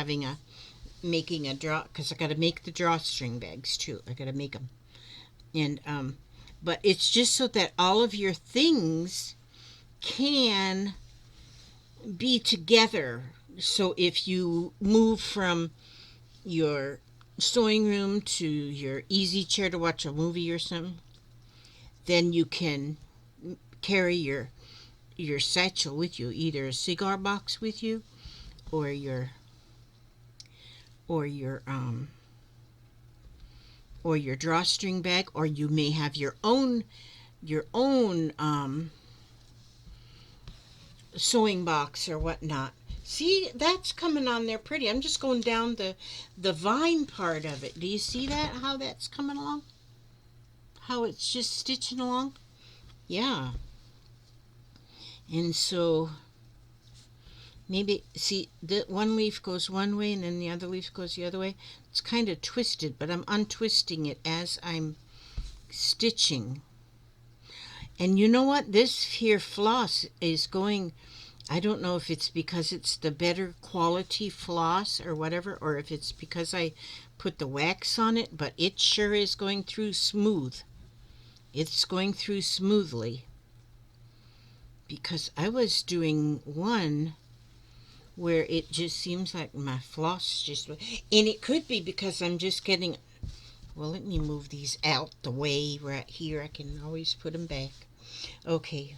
making a draw, because I got to make the drawstring bags too. I got to make them. And but it's just so that all of your things can be together. So if you move from your sewing room to your easy chair to watch a movie or something, then you can carry your satchel with you, either a cigar box with you or or your um your drawstring bag, or you may have your own sewing box or whatnot. See, that's coming on there pretty. I'm just going down the vine part of it. Do you see that? How that's coming along? How it's just stitching along? Yeah. And so maybe see the one leaf goes one way and then the other leaf goes the other way. It's kind of twisted, but I'm untwisting it as I'm stitching. And you know what? This here floss is going, I don't know if it's because it's the better quality floss or whatever, or if it's because I put the wax on it, but it sure is going through smooth. It's going through smoothly. Because I was doing one where it just seems like my floss just, and it could be because I'm just getting, well, let me move these out the way right here. I can always put them back. Okay.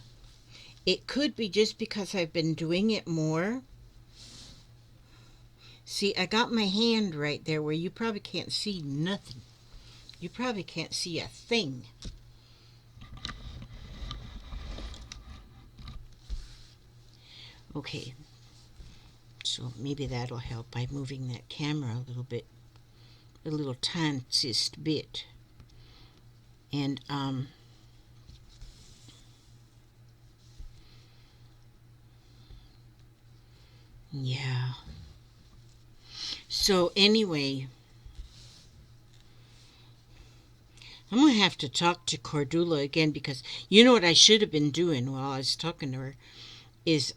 It could be just because I've been doing it more. See, I got my hand right there where you probably can't see nothing. You probably can't see a thing. Okay. So maybe that'll help by moving that camera a little bit. A little tiniest bit. And yeah. So anyway, I'm going to have to talk to Cordula again, because you know what I should have been doing while I was talking to her is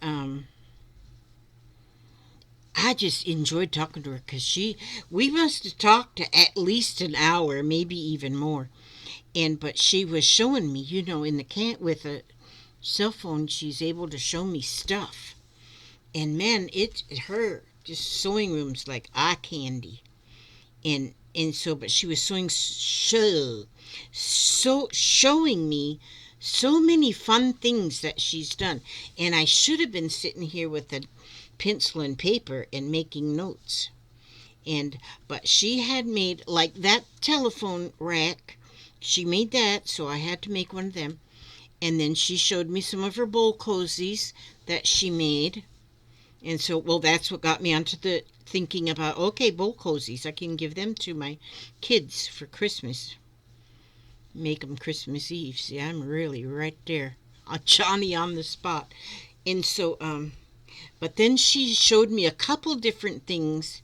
I just enjoyed talking to her, because we must have talked to at least an hour, maybe even more. But she was showing me, in the with a cell phone, she's able to show me stuff. And man, her just sewing room's like eye candy. And so, but she was showing me so many fun things that she's done. And I should have been sitting here with a pencil and paper and making notes. But she had made like that telephone rack. She made that, so I had to make one of them. And then she showed me some of her bowl cozies that she made. And so, well, that's what got me onto the thinking about, okay, bowl cozies. I can give them to my kids for Christmas. Make them Christmas Eve. See, I'm really right there. Johnny on the spot. And so, but then she showed me a couple different things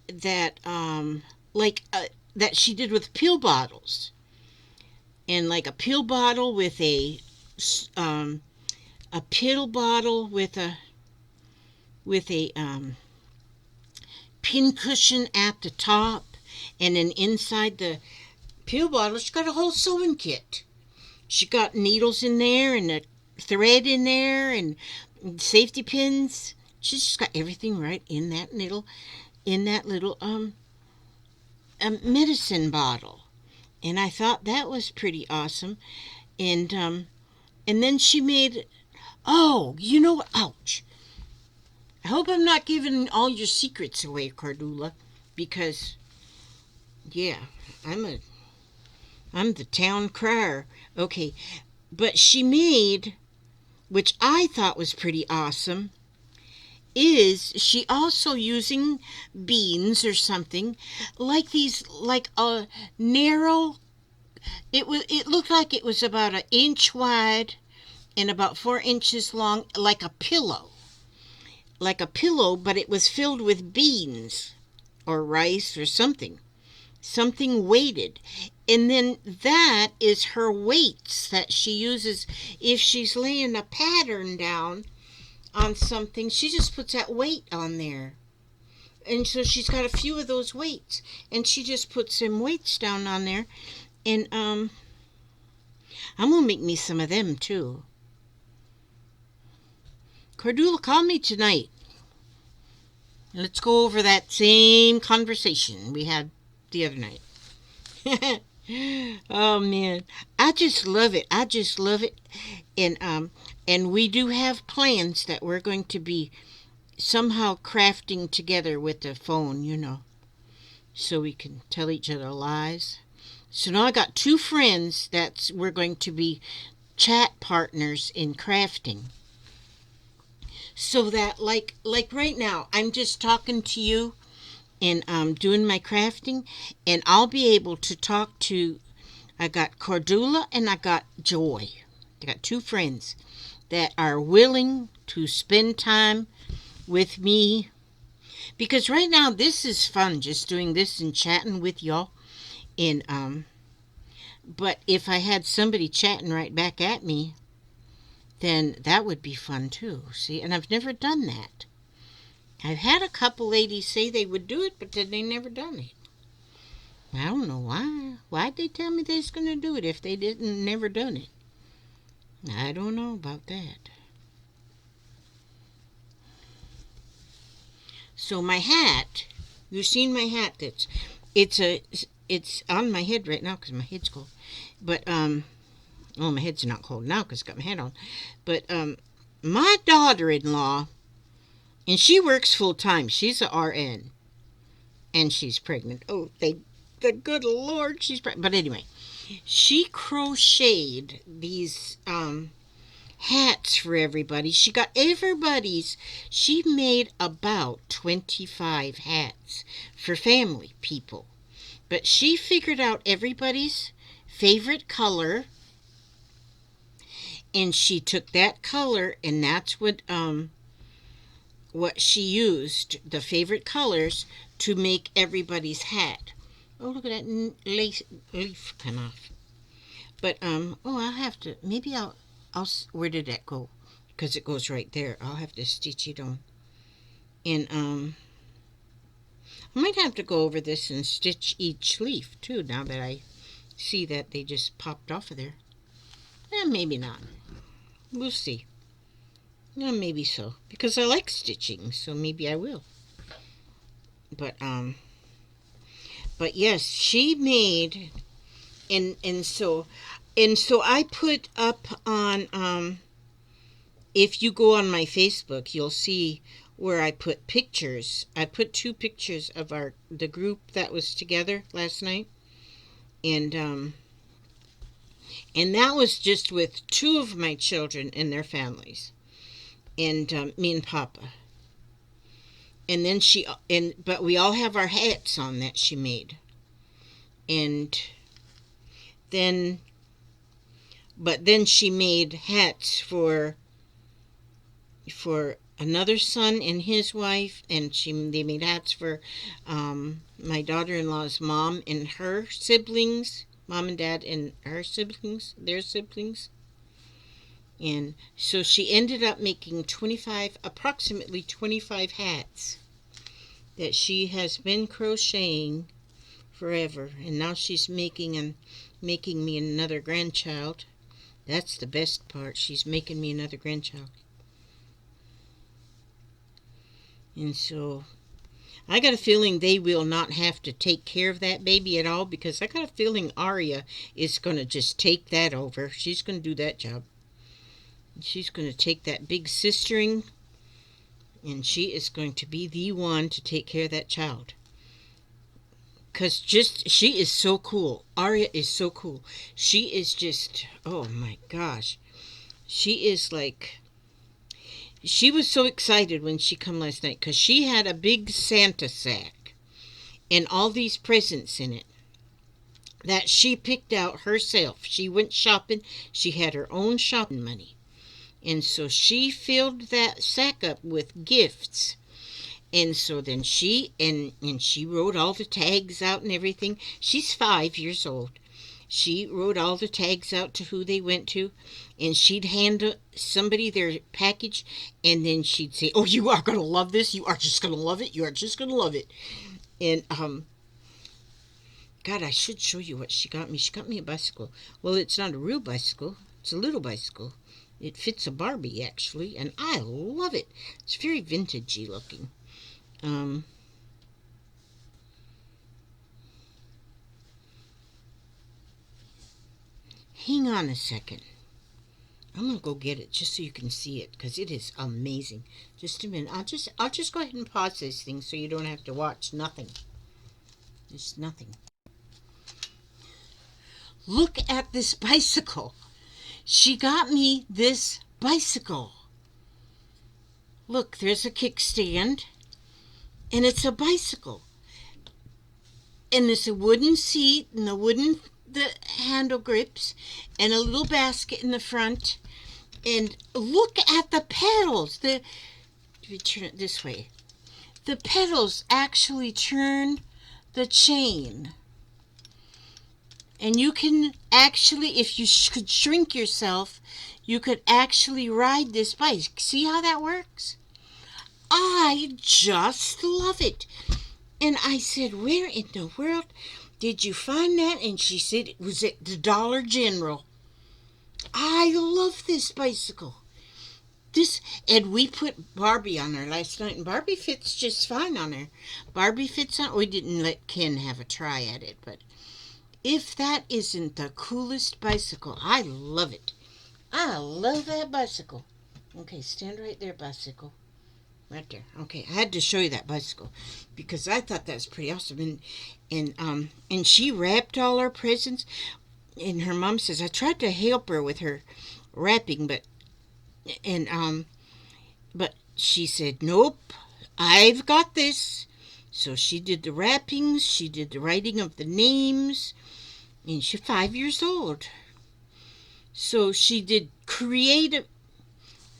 that, that she did with pill bottles. And like a pill bottle with a pill bottle with a pin cushion at the top, and then inside the pill bottle she got a whole sewing kit. She got needles in there and a thread in there and safety pins. She's just got everything right in that little medicine bottle. And I thought that was pretty awesome. And then she made, oh, ouch. I hope I'm not giving all your secrets away, Cordula, because, yeah, I'm the town crier. Okay, but she made, which I thought was pretty awesome, is she also using beans or something, like these, like a narrow, it looked like it was about an inch wide and about 4 inches long, like a pillow, but it was filled with beans or rice or something weighted. And then that is her weights that she uses if she's laying a pattern down on something. She just puts that weight on there. And so she's got a few of those weights, and she just puts some weights down on there. And I'm gonna make me some of them too. Cordula, call me tonight. Let's go over that same conversation we had the other night. Oh man, I just love it. I just love it. And we do have plans that we're going to be somehow crafting together with the phone, so we can tell each other lies. So now I got two friends that we're going to be chat partners in crafting. So that like right now, I'm just talking to you and doing my crafting, and I'll be able to talk to. I got Cordula and I got Joy. I got two friends that are willing to spend time with me, because right now this is fun, just doing this and chatting with y'all. And but if I had somebody chatting right back at me, then that would be fun too. See, and I've never done that. I've had a couple ladies say they would do it, but then they never done it. I don't know why. Why'd they tell me they was gonna do it if they didn't never done it? I don't know about that. So my hat, you've seen my hat. It's on my head right now because my head's cold. But well, my head's not cold now because I got my hat on. But my daughter-in-law, and she works full time. She's a RN, and she's pregnant. Oh, the good Lord, she's pregnant. But anyway, she crocheted these hats for everybody. She got everybody's. She made about 25 hats for family people. But she figured out everybody's favorite color, and she took that color, and that's what she used, the favorite colors, to make everybody's hat. Oh, look at that leaf come off. But I'll have to, maybe I'll where did that go? Because it goes right there. I'll have to stitch it on. And I might have to go over this and stitch each leaf too, now that I see that they just popped off of there. Maybe not. We'll see. Maybe so. Because I like stitching, so maybe I will. But yes, she made, and so I put up on if you go on my Facebook, you'll see where I put pictures. I put 2 pictures of the group that was together last night, and that was just with 2 of my children and their families, and me and Papa. And then but we all have our hats on that she made, and then she made hats for another son and his wife, and they made hats for my daughter-in-law's mom and her siblings, mom and dad and her siblings, their siblings. And so she ended up making approximately 25 hats that she has been crocheting forever, and now she's making me another grandchild. That's the best part. She's making me another grandchild. And so I got a feeling they will not have to take care of that baby at all, because I got a feeling Aria is going to just take that over. She's going to do that job. She's going to take that big sistering, and she is going to be the one to take care of that child. Because she is so cool. Aria is so cool. She is just, oh my gosh. She is like, she was so excited when she come last night because she had a big Santa sack and all these presents in it that she picked out herself. She went shopping. She had her own shopping money. And so she filled that sack up with gifts. And so then she wrote all the tags out and everything. She's 5 years old. She wrote all the tags out to who they went to, and she'd hand somebody their package, and then she'd say, "Oh, you are gonna love this. You are just gonna love it. You are just gonna love it." And God, I should show you what she got me. She got me a bicycle. Well, it's not a real bicycle. It's a little bicycle. It fits a Barbie actually, and I love it. It's very vintagey looking. Um, Hang on a second. I'm gonna go get it just so you can see it because it is amazing. Just a minute. I'll just go ahead and pause this thing so you don't have to watch nothing. Just nothing. Look at this bicycle. She got me this bicycle. Look, there's a kickstand, and it's a bicycle. And it's a wooden seat and the handle grips and a little basket in the front. And look at the pedals. If you turn it this way, the pedals actually turn the chain. And you can actually, if you could shrink yourself, you could actually ride this bike. See how that works? I just love it. And I said, "Where in the world did you find that?" And she said it was at the Dollar General. I love this bicycle. And we put Barbie on her last night, and Barbie fits just fine on her. Barbie fits on. We didn't let Ken have a try at it, but if that isn't the coolest bicycle, I love it. I love that bicycle. Okay, stand right there, bicycle. Right there. Okay, I had to show you that bicycle because I thought that was pretty awesome. And she wrapped all our presents. And her mom says I tried to help her with her wrapping, but she said nope, I've got this. So she did the wrappings. She did the writing of the names, and she's 5 years old. So she did creative.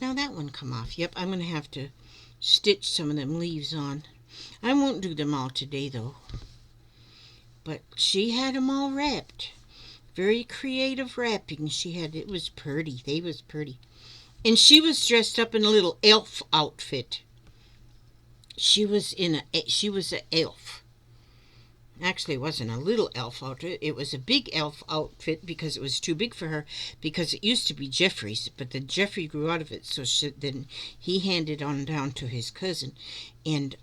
Now that one come off. Yep, I'm gonna have to stitch some of them leaves on. I won't do them all today though. But she had them all wrapped. Very creative wrapping she had. It was pretty. They was pretty. And she was dressed up in a little elf outfit. She was an elf. Actually, it wasn't a little elf outfit. It was a big elf outfit because it was too big for her. Because it used to be Jeffrey's, but then Jeffrey grew out of it. So then he handed on down to his cousin, and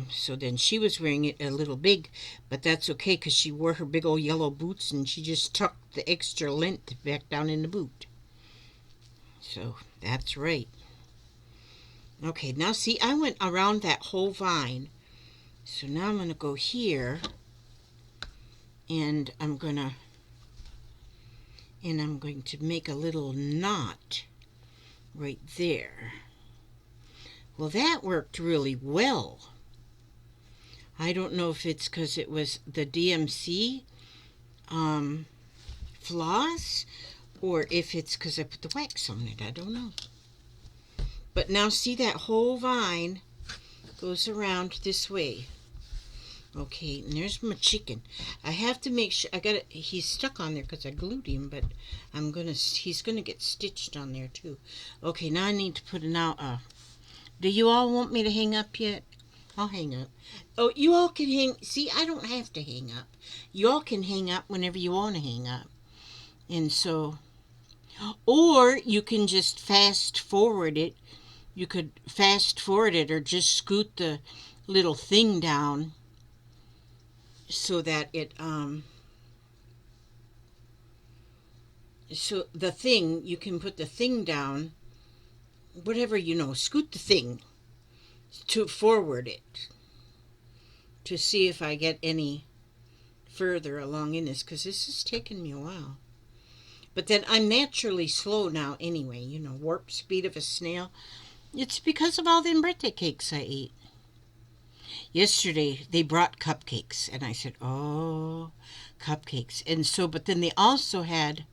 so then she was wearing it a little big, but that's okay because she wore her big old yellow boots and she just tucked the extra length back down in the boot. So that's right. Okay, now see, I went around that whole vine. So now I'm going to go here, and I'm going to make a little knot right there. Well, that worked really well. I don't know if it's because it was the DMC floss, or if it's because I put the wax on it. I don't know. But now see, that whole vine goes around this way. Okay, and there's my chicken. I have to make sure he's stuck on there because I glued him, but he's gonna get stitched on there too. Okay, now I need to put it out. Do you all want me to hang up yet? I'll hang up. Oh, you all can hang. See, I don't have to hang up. You all can hang up whenever you want to hang up. And so, or you can just fast forward it. You could fast forward it or just scoot the little thing down so that so the thing, you can put the thing down, whatever, scoot the thing to forward it to see if I get any further along in this, because this is taking me a while. But then I'm naturally slow now anyway, warp speed of a snail. It's because of all them birthday cakes I ate. Yesterday they brought cupcakes, and I said, "Oh, cupcakes." And so, but then they also had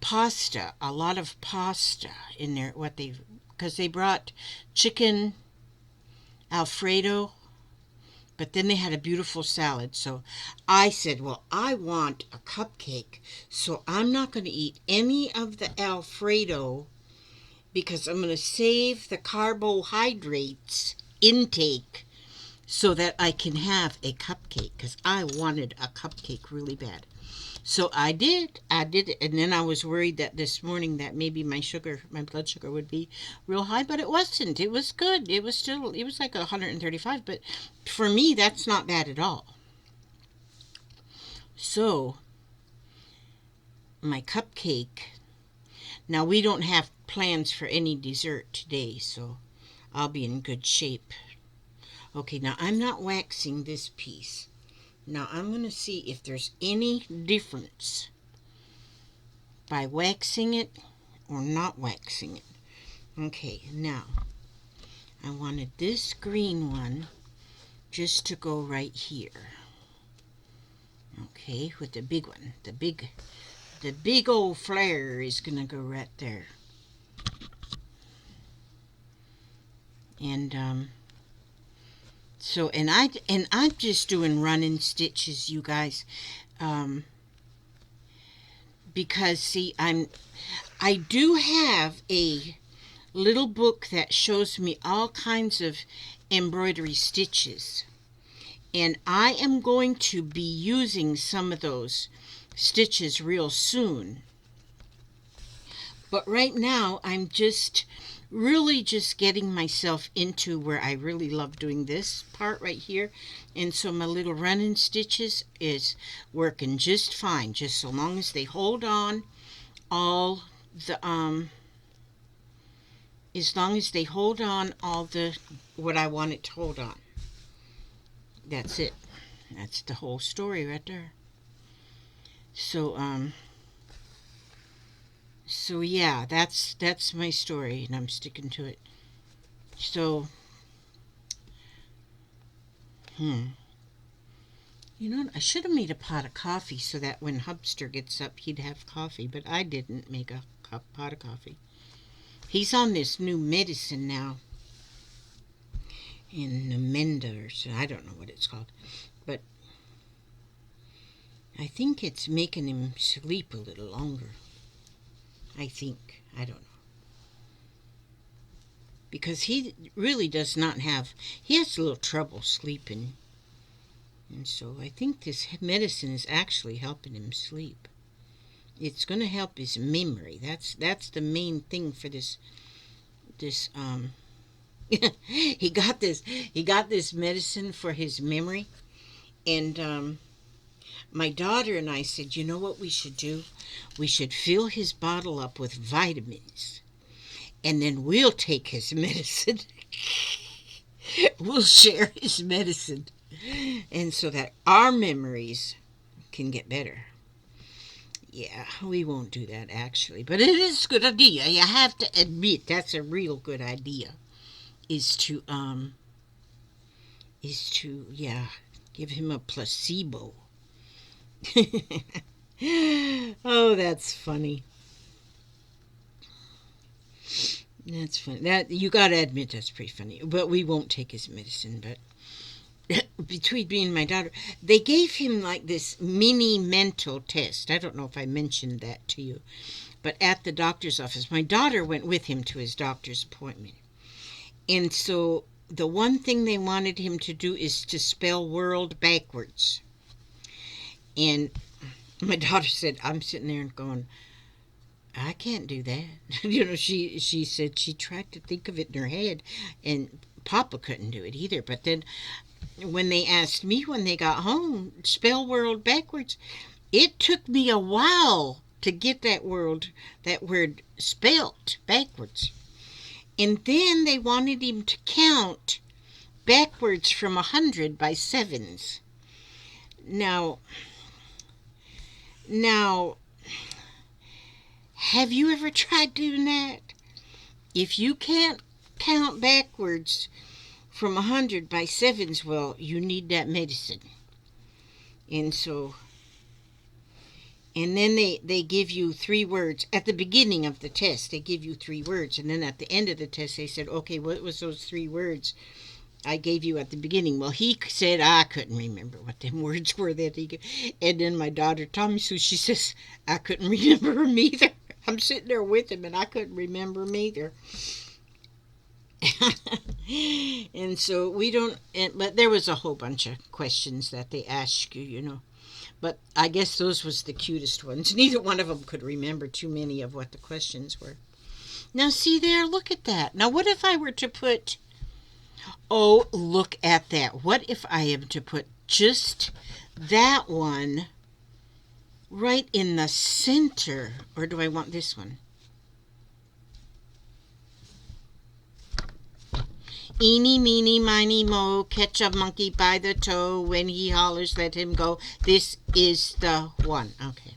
pasta, a lot of pasta in there. Because they brought chicken Alfredo, but then they had a beautiful salad. So I said, well, I want a cupcake, so I'm not going to eat any of the Alfredo because I'm going to save the carbohydrates intake so that I can have a cupcake because I wanted a cupcake really bad. So I did it, and then I was worried that this morning that maybe my blood sugar would be real high, but it wasn't. It was good. It was like 135, but for me that's not bad at all. So my cupcake. Now we don't have plans for any dessert today, so I'll be in good shape. Okay, now I'm not waxing this piece. Now I'm going to see if there's any difference by waxing it or not waxing it. Okay, now I wanted this green one just to go right here. Okay, with the big one. The big old flare is going to go right there. And I'm just doing running stitches, you guys. Because see, I do have a little book that shows me all kinds of embroidery stitches, and I am going to be using some of those stitches real soon. But right now I'm really just getting myself into where I really love doing this part right here, and so my little running stitches is working just fine, just so long as they hold on all the as long as they hold on all the what I want it to hold on. That's it. That's the whole story right there. So yeah, that's my story, and I'm sticking to it. So you know, I should have made a pot of coffee so that when Hubster gets up, he'd have coffee, but I didn't make a pot of coffee. He's on this new medicine now, in Namenda, or so, I don't know what it's called, but I think it's making him sleep a little longer. I think. I don't know. Because he really does not he has a little trouble sleeping. And so I think this medicine is actually helping him sleep. It's going to help his memory. That's the main thing for this he got this medicine for his memory, and my daughter and I said, you know what we should do? We should fill his bottle up with vitamins, and then we'll take his medicine. We'll share his medicine, and so that our memories can get better. Yeah, we won't do that actually, but it is a good idea. You have to admit that's a real good idea. Is to yeah, give him a placebo. Oh, that's funny. That's funny. That you gotta admit that's pretty funny. But we won't take his medicine. But between me and my daughter, they gave him like this mini mental test. I don't know if I mentioned that to you, but at the doctor's office, my daughter went with him to his doctor's appointment, and so the one thing they wanted him to do is to spell world backwards. And my daughter said, I'm sitting there and going, I can't do that. She said she tried to think of it in her head, and Papa couldn't do it either. But then when they asked me when they got home, spell world backwards, it took me a while to get that word spelt backwards. And then they wanted him to count backwards from 100 by sevens. Now, Have you ever tried doing that? If you can't count backwards from 100 by sevens, well, you need that medicine. And so, and then they give you 3 words. At the beginning of the test, they give you 3 words. And then at the end of the test, they said, okay, what was those 3 words I gave you at the beginning? Well, he said, I couldn't remember what them words were that he gave. And then my daughter told me, so she says, I couldn't remember them either. I'm sitting there with him, and I couldn't remember them either. And so we don't, but there was a whole bunch of questions that they ask you. But I guess those was the cutest ones. Neither one of them could remember too many of what the questions were. Now see there, look at that. Now what if I were to put, oh, look at that. What if I am to put just that one right in the center? Or do I want this one? Eeny, meeny, miny, mo, catch a monkey by the toe. When he hollers, let him go. This is the one. Okay,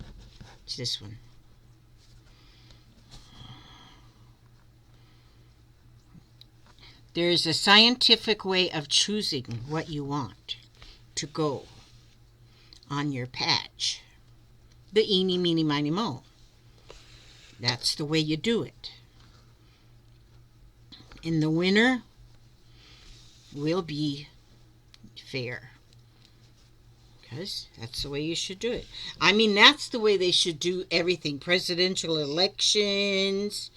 it's this one. There is a scientific way of choosing what you want to go on your patch. The eeny, meeny, miny, mo. That's the way you do it. In the winter, will be fair, because that's the way you should do it. I mean, that's the way they should do everything. Presidential elections,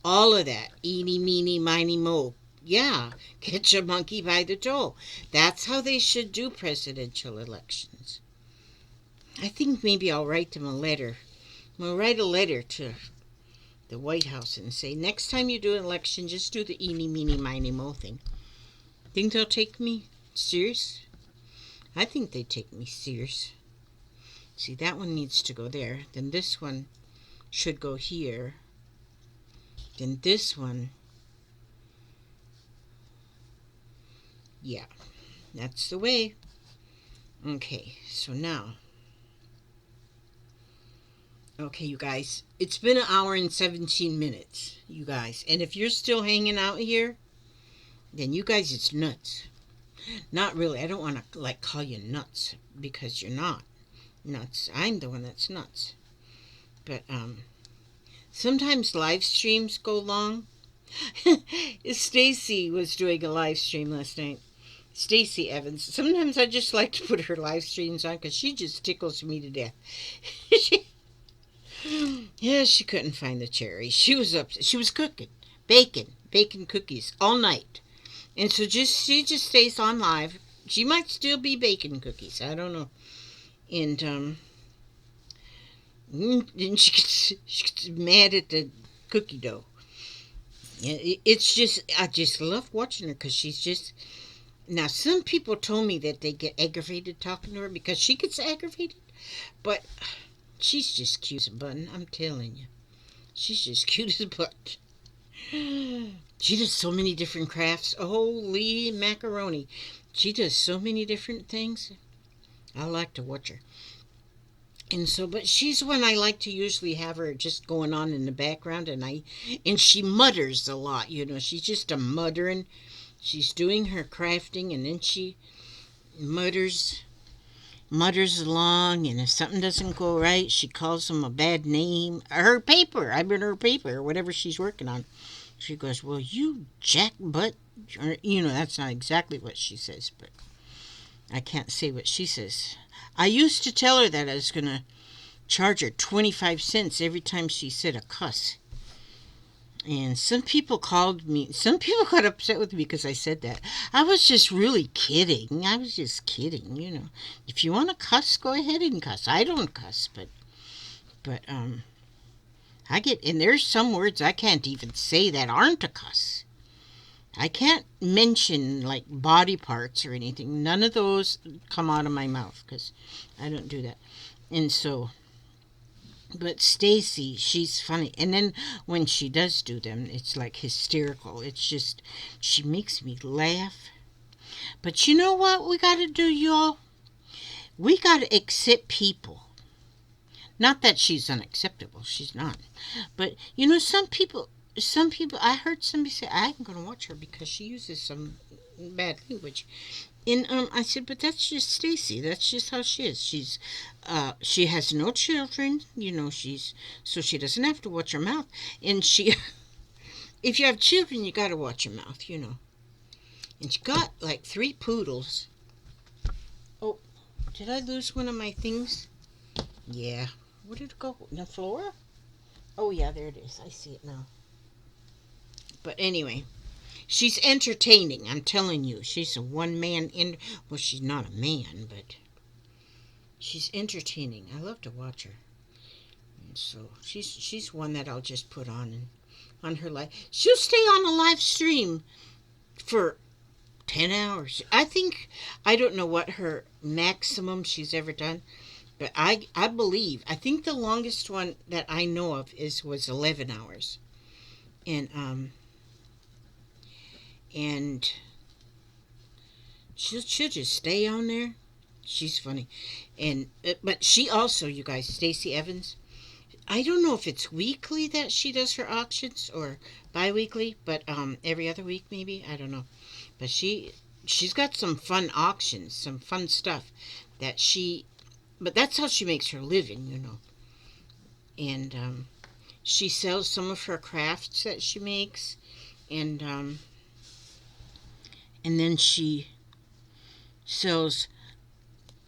all of that. Eeny, meeny, miny, mo. Yeah, catch a monkey by the toe. That's how they should do presidential elections. I think maybe I'll write them a letter. I'll write a letter to the White House and say, next time you do an election, just do the eeny, meeny, miny, mo thing. Think they'll take me serious? I think they take me serious. See, that one needs to go there. Then this one should go here. Then this one. Yeah, that's the way. Okay, so now. Okay, you guys. It's been 1 hour and 17 minutes, you guys. And if you're still hanging out here, then you guys, it's nuts. Not really. I don't want to call you nuts, because you're not nuts. I'm the one that's nuts. But sometimes live streams go long. Stacy was doing a live stream last night. Stacy Evans. Sometimes I just like to put her live streams on because she just tickles me to death. She couldn't find the cherries. She was upset. She was cooking bacon cookies all night. And so she just stays on live. She might still be baking cookies. I don't know. And then she gets mad at the cookie dough. It's just, I just love watching her because she's just. Now, some people told me that they get aggravated talking to her because she gets aggravated. But she's just cute as a button. I'm telling you. She's just cute as a button. She does so many different crafts. Holy macaroni. She does so many different things. I like to watch her. And so, but she's one I like to usually have her just going on in the background, and she mutters a lot, she's just a muttering. She's doing her crafting, and then she mutters along, and if something doesn't go right, she calls them a bad name. Her paper, or whatever she's working on. She goes, well, you jackbutt. That's not exactly what she says, but I can't say what she says. I used to tell her that I was going to charge her 25 cents every time she said a cuss. And some people got upset with me because I said that. I was just really kidding. If you want to cuss, go ahead and cuss. I don't cuss, but and there's some words I can't even say that aren't a cuss. I can't mention like body parts or anything. None of those come out of my mouth because I don't do that. And so, but Stacy, she's funny. And then when she does do them, it's like hysterical. It's just, she makes me laugh. But you know what we got to do, y'all? We got to accept people Not that she's unacceptable. She's not. But some people. I heard somebody say, "I'm going to watch her because she uses some bad language." And I said, "But that's just Stacy. That's just how she is. She has no children. So she doesn't have to watch her mouth. And she, if you have children, you got to watch your mouth. And she got like 3 poodles. Oh, did I lose one of my things? Yeah. Where did it go? On the floor? Oh, yeah, there it is. I see it now. But anyway, she's entertaining. I'm telling you. She's a one-man well, she's not a man, but she's entertaining. I love to watch her. And so she's one that I'll just put on her live. She'll stay on a live stream for 10 hours. I don't know what her maximum she's ever done, but I think the longest one that I know of was 11 hours. And she'll just stay on there. She's funny. And but she also, you guys, Stacey Evans, I don't know if it's weekly that she does her auctions or bi-weekly, but every other week maybe, I don't know. But she's got some fun auctions, some fun stuff that but that's how she makes her living. And she sells some of her crafts that she makes, and then she sells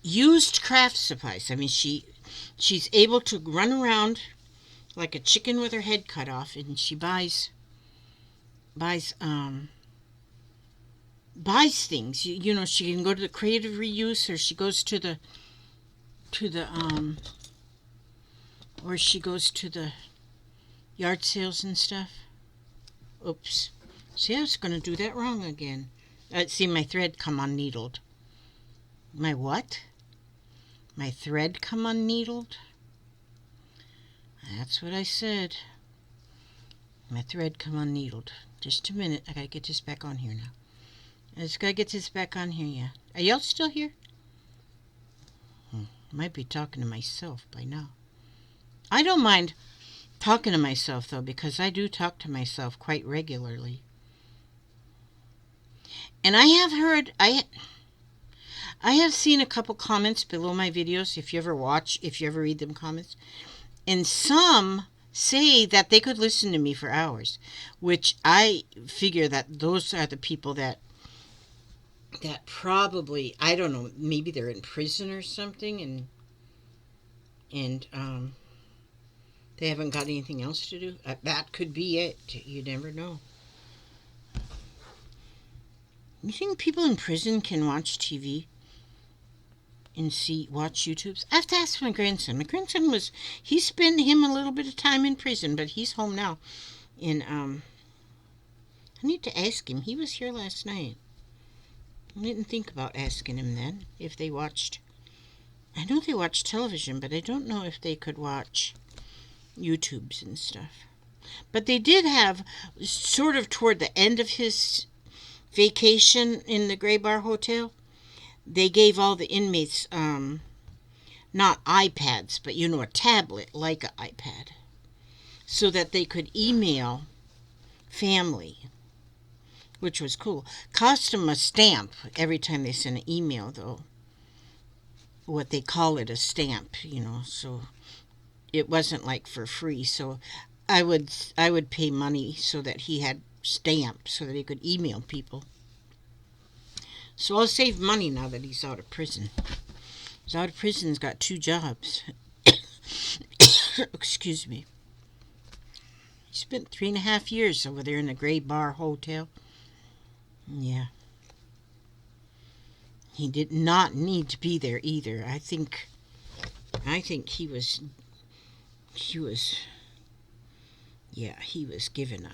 used craft supplies. I mean, she's able to run around like a chicken with her head cut off, and she buys things. She can go to the creative reuse, or she goes to the or she goes to the yard sales and stuff. Oops. See, I was going to do that wrong again. See, my thread come unneedled. My what? My thread come unneedled? That's what I said. My thread come unneedled. Just a minute. I gotta get this back on here now. I just gotta get this back on here, yeah. Are y'all still here? Might be talking to myself by now. I don't mind talking to myself, though, because I do talk to myself quite regularly. And I have heard, I have seen a couple comments below my videos, if you ever read them comments, and some say that they could listen to me for hours, which I figure that those are the people that probably, I don't know, maybe they're in prison or something, and they haven't got anything else to do. That could be it. You never know. You think people in prison can watch TV and watch YouTubes? I have to ask my grandson. My grandson he spent him a little bit of time in prison, but he's home now. And I need to ask him. He was here last night. I didn't think about asking him then if they watched. I know they watch television, but I don't know if they could watch YouTubes and stuff. But they did have, sort of toward the end of his vacation in the Gray Bar Hotel, they gave all the inmates not iPads, but a tablet like an iPad, so that they could email family, which was cool. Cost them a stamp every time they sent an email, though. What they call it, a stamp, so it wasn't like for free. So I would pay money so that he had stamps so that he could email people. So I'll save money now that he's out of prison. He's out of prison, he's got 2 jobs. Excuse me. He spent 3.5 years over there in the Gray Bar Hotel. Yeah. He did not need to be there either. I think he was given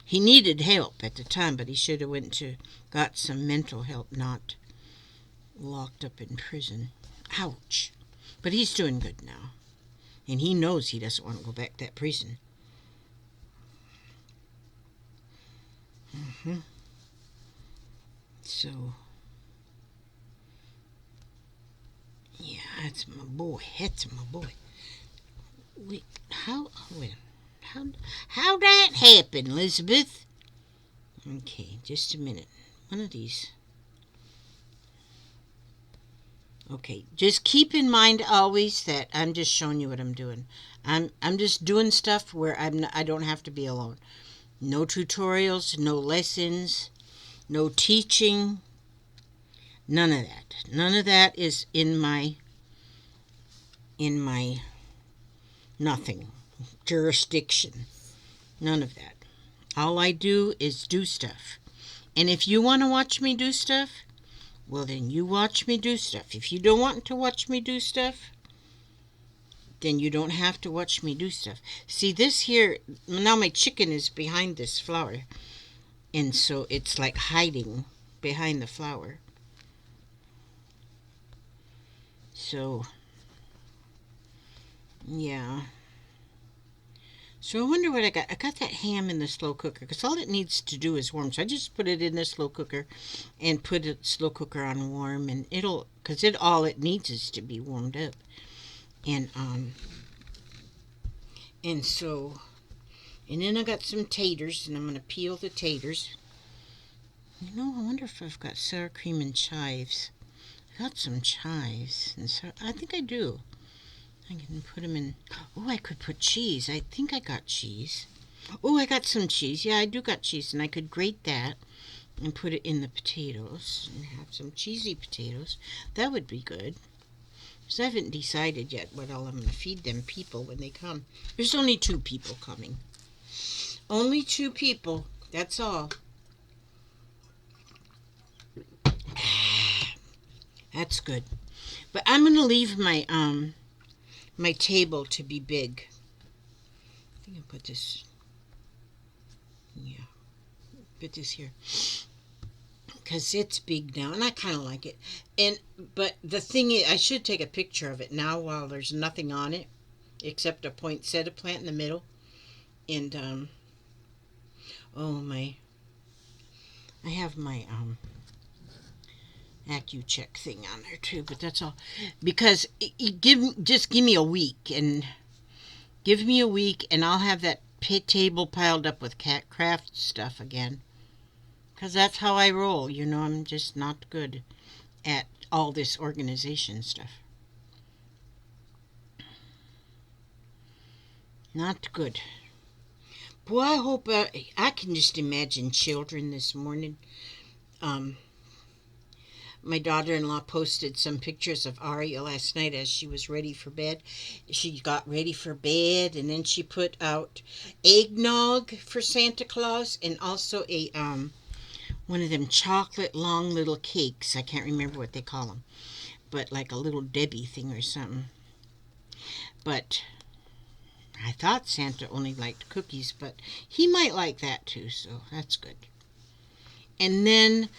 he needed help at the time, but he should have got some mental help, not locked up in prison. Ouch. But he's doing good now. And he knows he doesn't want to go back to that prison. So That's my boy. That's my boy. Wait, wait, how, how that happen, Elizabeth? Okay, just a minute. One of these. Okay, just keep in mind always that I'm just showing you what I'm doing. I'm just doing stuff where I don't have to be alone. No tutorials, no lessons, no teaching. None of that. None of that is in my nothing jurisdiction. None of that. All I do is do stuff. And if you want to watch me do stuff, well, then you watch me do stuff. If you don't want to watch me do stuff, then you don't have to watch me do stuff. See, this here, now my chicken is behind this flower. And so it's like hiding behind the flower. So, yeah. So I wonder what I got. I got that ham in the slow cooker because all it needs to do is warm. So I just put it in the slow cooker and put the slow cooker on warm, and because all it needs is to be warmed up. And so, and then I got some taters, and I'm gonna peel the taters. You know, I wonder if I've got sour cream and chives. I got some chives, and so I think I do. I can put them in. Oh, I could put cheese. I think I got cheese. Oh, I got some cheese. Yeah, I do got cheese, and I could grate that and put it in the potatoes and have some cheesy potatoes. That would be good. Because I haven't decided yet what all I'm going to feed them people when they come. There's only 2 people coming. Only 2 people. That's all. That's good. But I'm going to leave my my table to be big. I think I'll put this, yeah, put this here. Because it's big now, and I kind of like it. But the thing is, I should take a picture of it now while there's nothing on it except a poinsettia plant in the middle. And, I have my, AccuCheck thing on there too, but that's all. Because just give me a week, and I'll have that table piled up with craft stuff again. Because that's how I roll. You know, I'm just not good at all this organization stuff. Not good. Boy, I hope I can just imagine children this morning. My daughter-in-law posted some pictures of Aria last night as she was ready for bed. She got ready for bed, and then she put out eggnog for Santa Claus, and also a one of them chocolate long little cakes. I can't remember what they call them, but like a little Debbie thing or something. But I thought Santa only liked cookies, but he might like that too, so that's good. And then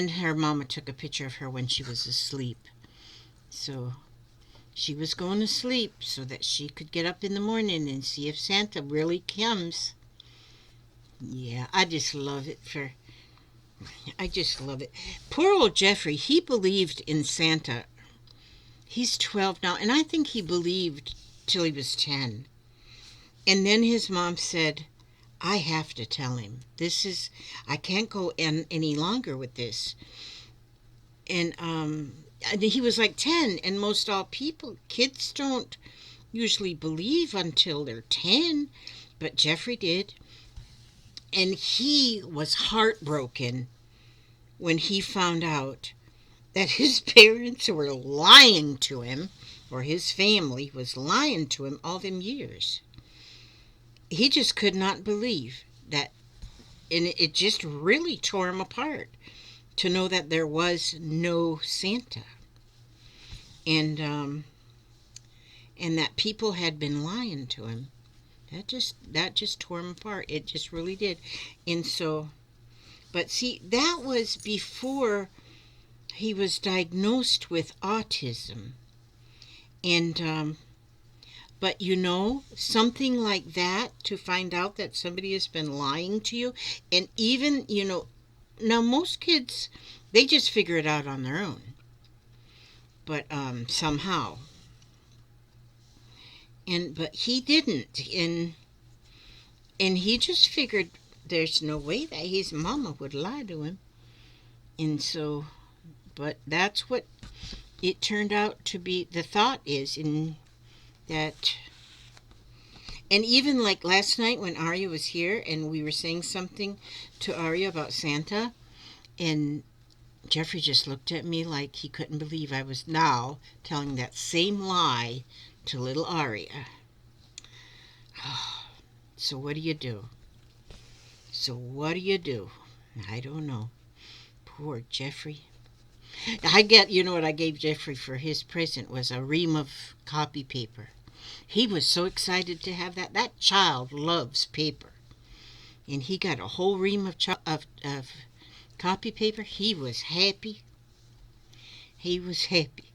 her mama took a picture of her when she was asleep. So she was going to sleep so that she could get up in the morning and see if Santa really comes. Yeah, I just love it. Poor old Jeffrey, he believed in Santa. He's 12 now, and I think he believed till he was 10. And then his mom said, I have to tell him. I can't go any longer with this. And he was like 10, and most all kids don't usually believe until they're 10, but Jeffrey did. And he was heartbroken when he found out that his parents were lying to him, or his family was lying to him all them years. He just could not believe that, and it just really tore him apart to know that there was no Santa, and that people had been lying to him. That just tore him apart. It just really did. And so, but see, that was before he was diagnosed with autism. And but you know, something like that, to find out that somebody has been lying to you, and even, you know, now most kids, they just figure it out on their own. but somehow. But he didn't, and he just figured there's no way that his mama would lie to him. And so, but that's what it turned out to be. The thought is in that. And even like last night when Arya was here and we were saying something to Arya about Santa, and Jeffrey just looked at me like he couldn't believe I was now telling that same lie to little Arya. So what do you do? So what do you do? I don't know. Poor Jeffrey. You know what I gave Jeffrey for his present was a ream of copy paper. He was so excited to have that. That child loves paper. And he got a whole ream of copy paper. He was happy. He was happy.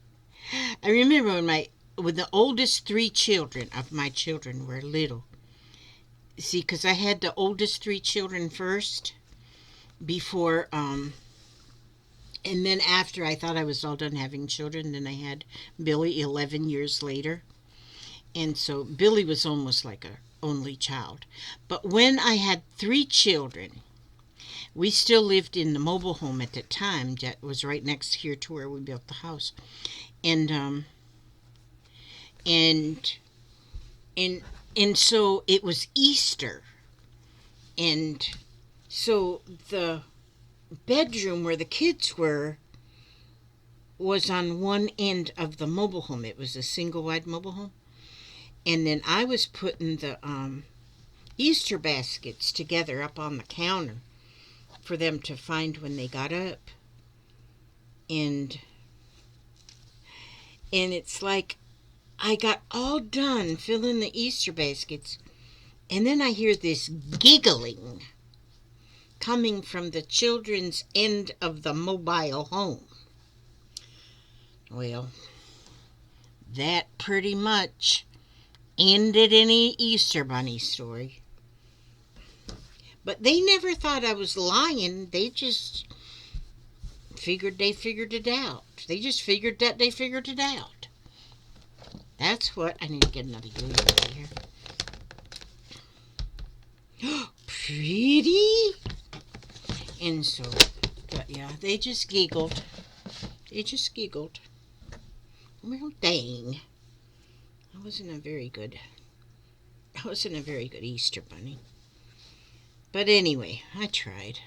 I remember when the oldest three children of my children were little. See, because I had the oldest three children first before, and then after I thought I was all done having children, then I had Billy 11 years later. And so Billy was almost like a only child. But when I had three children, we still lived in the mobile home at the time that was right next here to where we built the house. And and and so it was Easter. And so the bedroom where the kids were was on one end of the mobile home. It was a single wide mobile home. And then I was putting the Easter baskets together up on the counter for them to find when they got up. And it's like I got all done filling the Easter baskets, and then I hear this giggling coming from the children's end of the mobile home. Well, that pretty much ended any Easter Bunny story. But they never thought I was lying. They just figured it out. They just figured that they figured it out. That's what. I need to get another glue over here. Pretty. And so, but yeah, they just giggled. They just giggled. Well, dang. I wasn't a very good Easter Bunny. But anyway, I tried.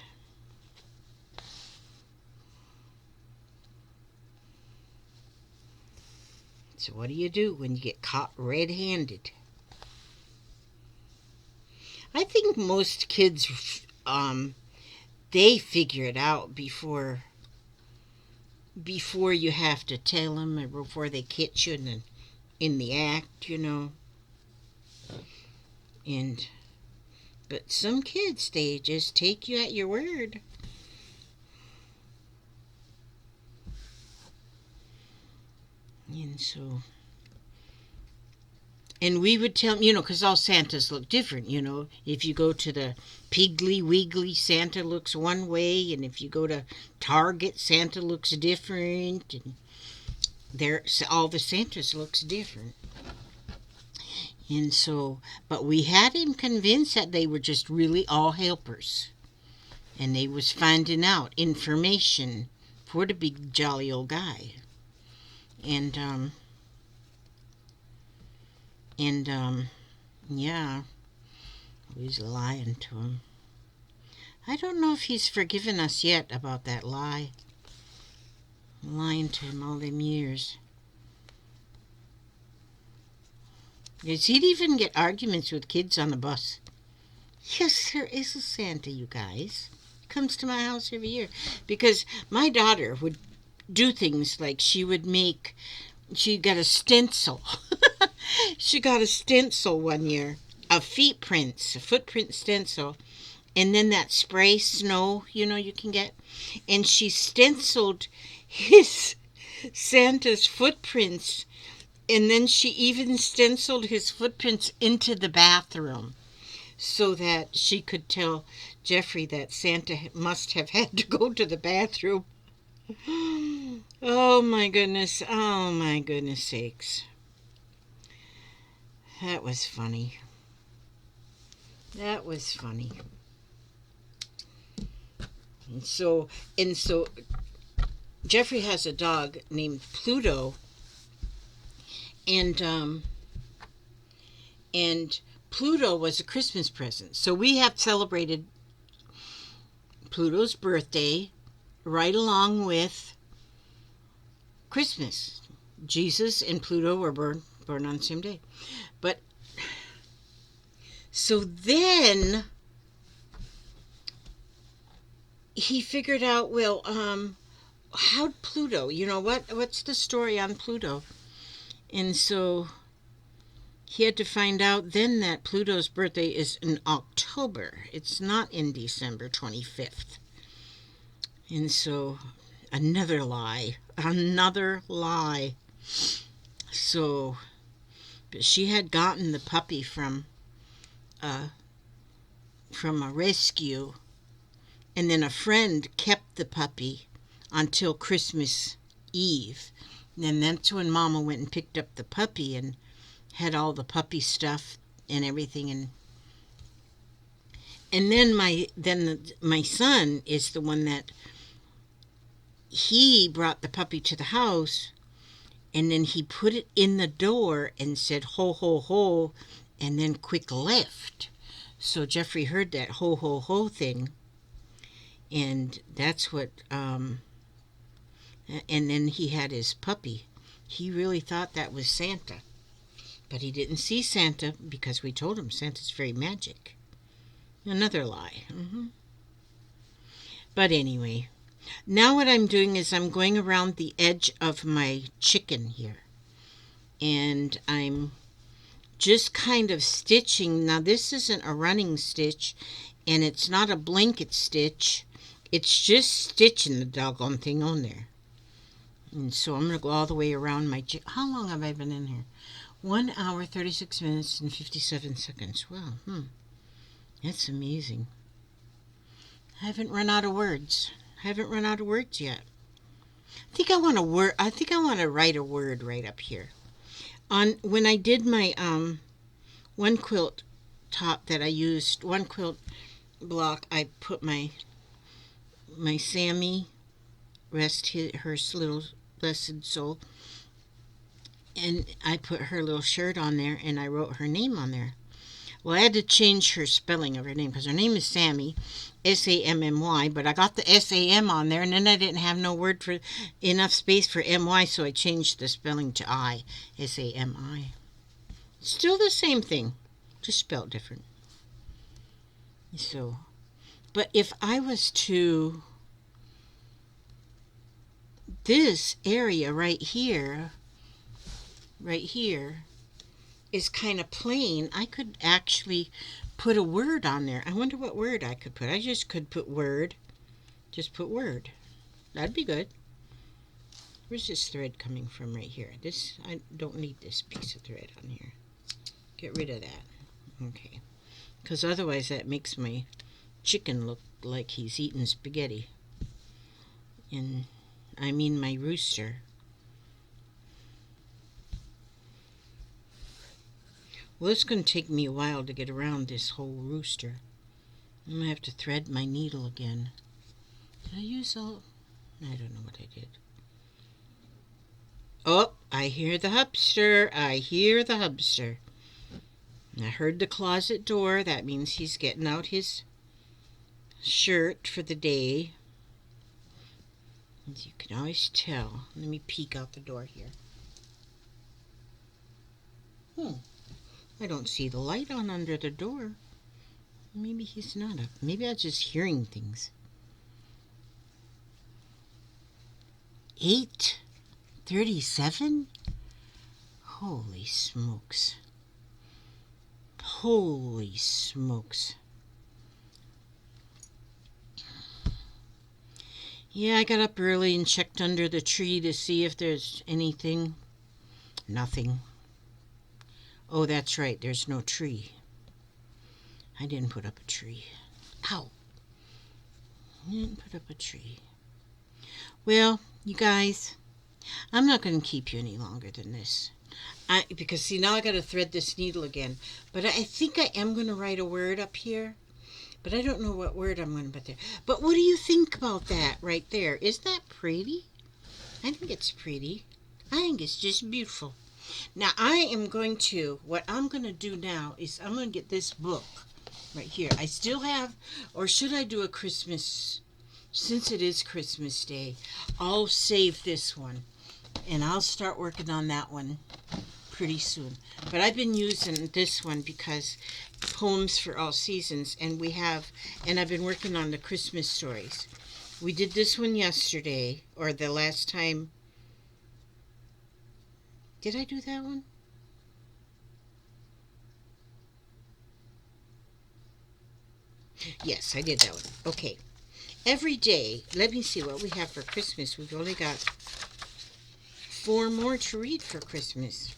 So what do you do when you get caught red-handed? I think most kids, they figure it out before you have to tell them, or before they catch you in the act, you know. But some kids, they just take you at your word. And so, and we would tell them, you know, because all Santas look different, you know. If you go to the Piggly Wiggly, Santa looks one way, and if you go to Target, Santa looks different, and all the Santas looks different. And so, but we had him convinced that they were just really all helpers, and they was finding out information for the big jolly old guy. And yeah, we was lying to him. I don't know if he's forgiven us yet about that lie. Lying to him all them years. Yes, he'd even get arguments with kids on the bus. Yes, there is a Santa, you guys. He comes to my house every year. Because my daughter would do things like she got a stencil. She got a stencil one year of a footprint stencil, and then that spray snow, you know, you can get. And she stenciled his Santa's footprints, and then she even stenciled his footprints into the bathroom so that she could tell Jeffrey that Santa must have had to go to the bathroom. Oh my goodness. Oh my goodness sakes. That was funny. That was funny. And so and so Jeffrey has a dog named Pluto, and and Pluto was a Christmas present. So we have celebrated Pluto's birthday right along with Christmas. Jesus and Pluto were born on the same day. But so then he figured out, well, how'd Pluto, what's the story on Pluto? And so he had to find out then that Pluto's birthday is in October. It's not in December 25th. And so another lie. Another lie. So but she had gotten the puppy uh, from a rescue, and then a friend kept the puppy until Christmas Eve. And that's when Mama went and picked up the puppy and had all the puppy stuff and everything. And then my son is the one that he brought the puppy to the house, and then he put it in the door and said ho ho ho, and then quick left. So Jeffrey heard that ho ho ho thing, and that's what and then he had his puppy. He really thought that was Santa, but he didn't see Santa because we told him Santa's very magic. Another lie. But anyway, now what I'm doing is I'm going around the edge of my chicken here, and I'm just kind of stitching. Now this isn't a running stitch, and it's not a blanket stitch. It's just stitching the doggone thing on there. And so I'm going to go all the way around my chicken. How long have I been in here? 1 hour, 36 minutes, and 57 seconds. Wow, that's amazing. I haven't run out of words. I haven't run out of words yet. I think I want to write a word right up here. When I did my one quilt top that I used, one quilt block, I put my Sammy, rest her little blessed soul, and I put her little shirt on there, and I wrote her name on there. Well, I had to change her spelling of her name because her name is Sammy, Sammy, but I got the Sam on there, and then I didn't have no word for enough space for my, so I changed the spelling to Sami. Still the same thing, just spelled different. So, but if I was to, this area right here is kind of plain. I could actually put a word on there. I wonder what word I could put. I just could put word. Just put word. That'd be good. Where's this thread coming from right here? I don't need this piece of thread on here. Get rid of that. Okay. Because otherwise that makes my chicken look like he's eating spaghetti. And I mean my rooster. Well, it's going to take me a while to get around this whole rooster. I'm going to have to thread my needle again. Did I use all? I don't know what I did. Oh, I hear the hubster. I hear the hubster. I heard the closet door. That means he's getting out his shirt for the day. As you can always tell. Let me peek out the door here. I don't see the light on under the door. Maybe he's not up. Maybe I'm just hearing things. 8:37? Holy smokes. Holy smokes. Yeah, I got up early and checked under the tree to see if there's anything. Nothing. Oh, that's right. There's no tree. I didn't put up a tree. Ow. I didn't put up a tree. Well, you guys, I'm not going to keep you any longer than this. Because see, now I got to thread this needle again. But I think I am going to write a word up here. But I don't know what word I'm going to put there. But what do you think about that right there? Is that pretty? I think it's pretty. I think it's just beautiful. Now what I'm going to do now is I'm going to get this book right here. I still have, or should I do a Christmas, since it is Christmas Day, I'll save this one. And I'll start working on that one pretty soon. But I've been using this one because Poems for All Seasons, and I've been working on the Christmas stories. We did this one yesterday, or the last time. Did I do that one? Yes, I did that one. Okay. Every day, let me see what we have for Christmas. We've only got 4 more to read for Christmas.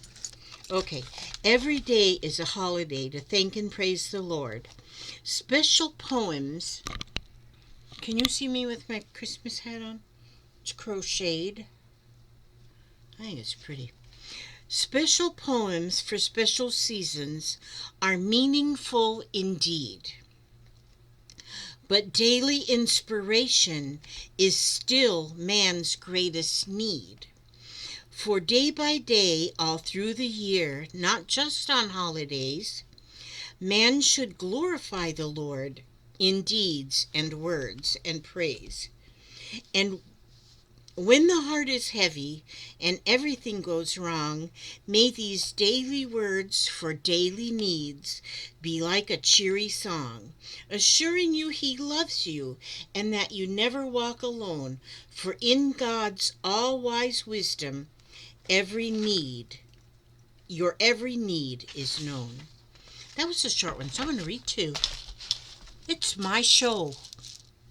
Okay. Every day is a holiday to thank and praise the Lord. Special poems. Can you see me with my Christmas hat on? It's crocheted. I think it's pretty. Special poems for special seasons are meaningful indeed. But daily inspiration is still man's greatest need. For day by day, all through the year, not just on holidays, man should glorify the Lord in deeds and words and praise. And when the heart is heavy and everything goes wrong, may these daily words for daily needs be like a cheery song, assuring you He loves you and that you never walk alone, for in God's all-wise wisdom, your every need is known. That was a short one, so I'm going to read 2. It's my show.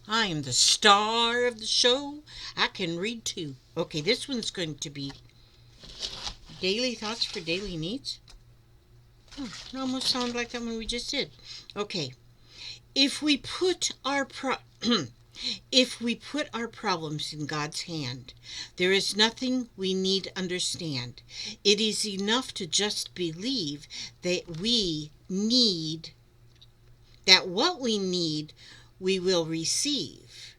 I am the star of the show. I can read 2. Okay, this one's going to be Daily Thoughts for Daily Needs. Oh, it almost sounds like that one we just did. Okay. If we put our problems in God's hand, there is nothing we need understand. It is enough to just believe that what we need we will receive.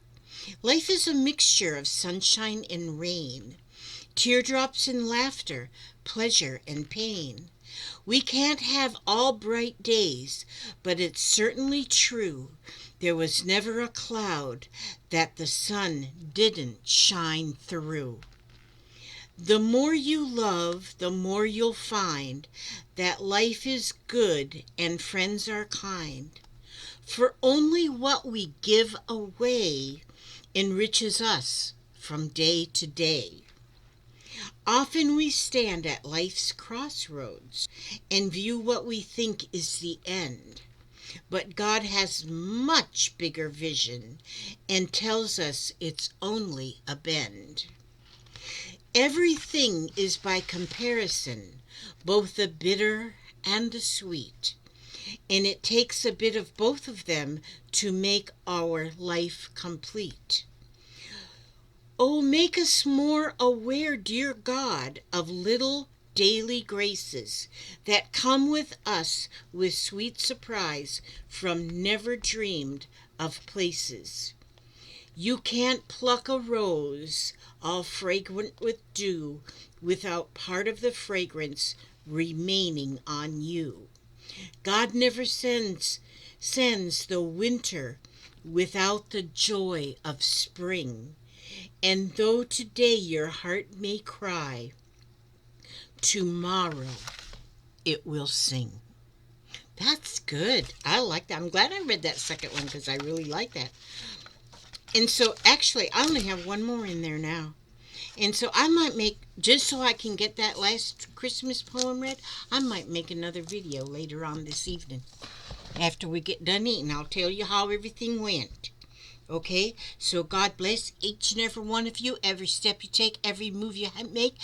Life is a mixture of sunshine and rain, teardrops and laughter, pleasure and pain. We can't have all bright days, but it's certainly true there was never a cloud that the sun didn't shine through. The more you love, the more you'll find that life is good and friends are kind. For only what we give away enriches us from day to day. Often we stand at life's crossroads and view what we think is the end. But God has much bigger vision and tells us it's only a bend. Everything is by comparison, both the bitter and the sweet. And it takes a bit of both of them to make our life complete. Oh, make us more aware, dear God, of little daily graces that come with us with sweet surprise from never dreamed of places. You can't pluck a rose all fragrant with dew without part of the fragrance remaining on you. God never sends the winter without the joy of spring. And though today your heart may cry, tomorrow it will sing. That's good. I like that. I'm glad I read that second one because I really like that. And so actually I only have one more in there now. And so I might make, just so I can get that last Christmas poem read, I might make another video later on this evening. After we get done eating, I'll tell you how everything went. Okay? So God bless each and every one of you, every step you take, every move you make,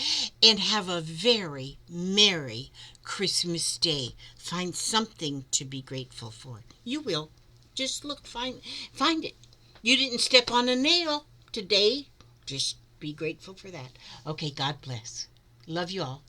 and have a very Merry Christmas Day. Find something to be grateful for. You will. Just look, find it. You didn't step on a nail today. Just be grateful for that. Okay, God bless. Love you all.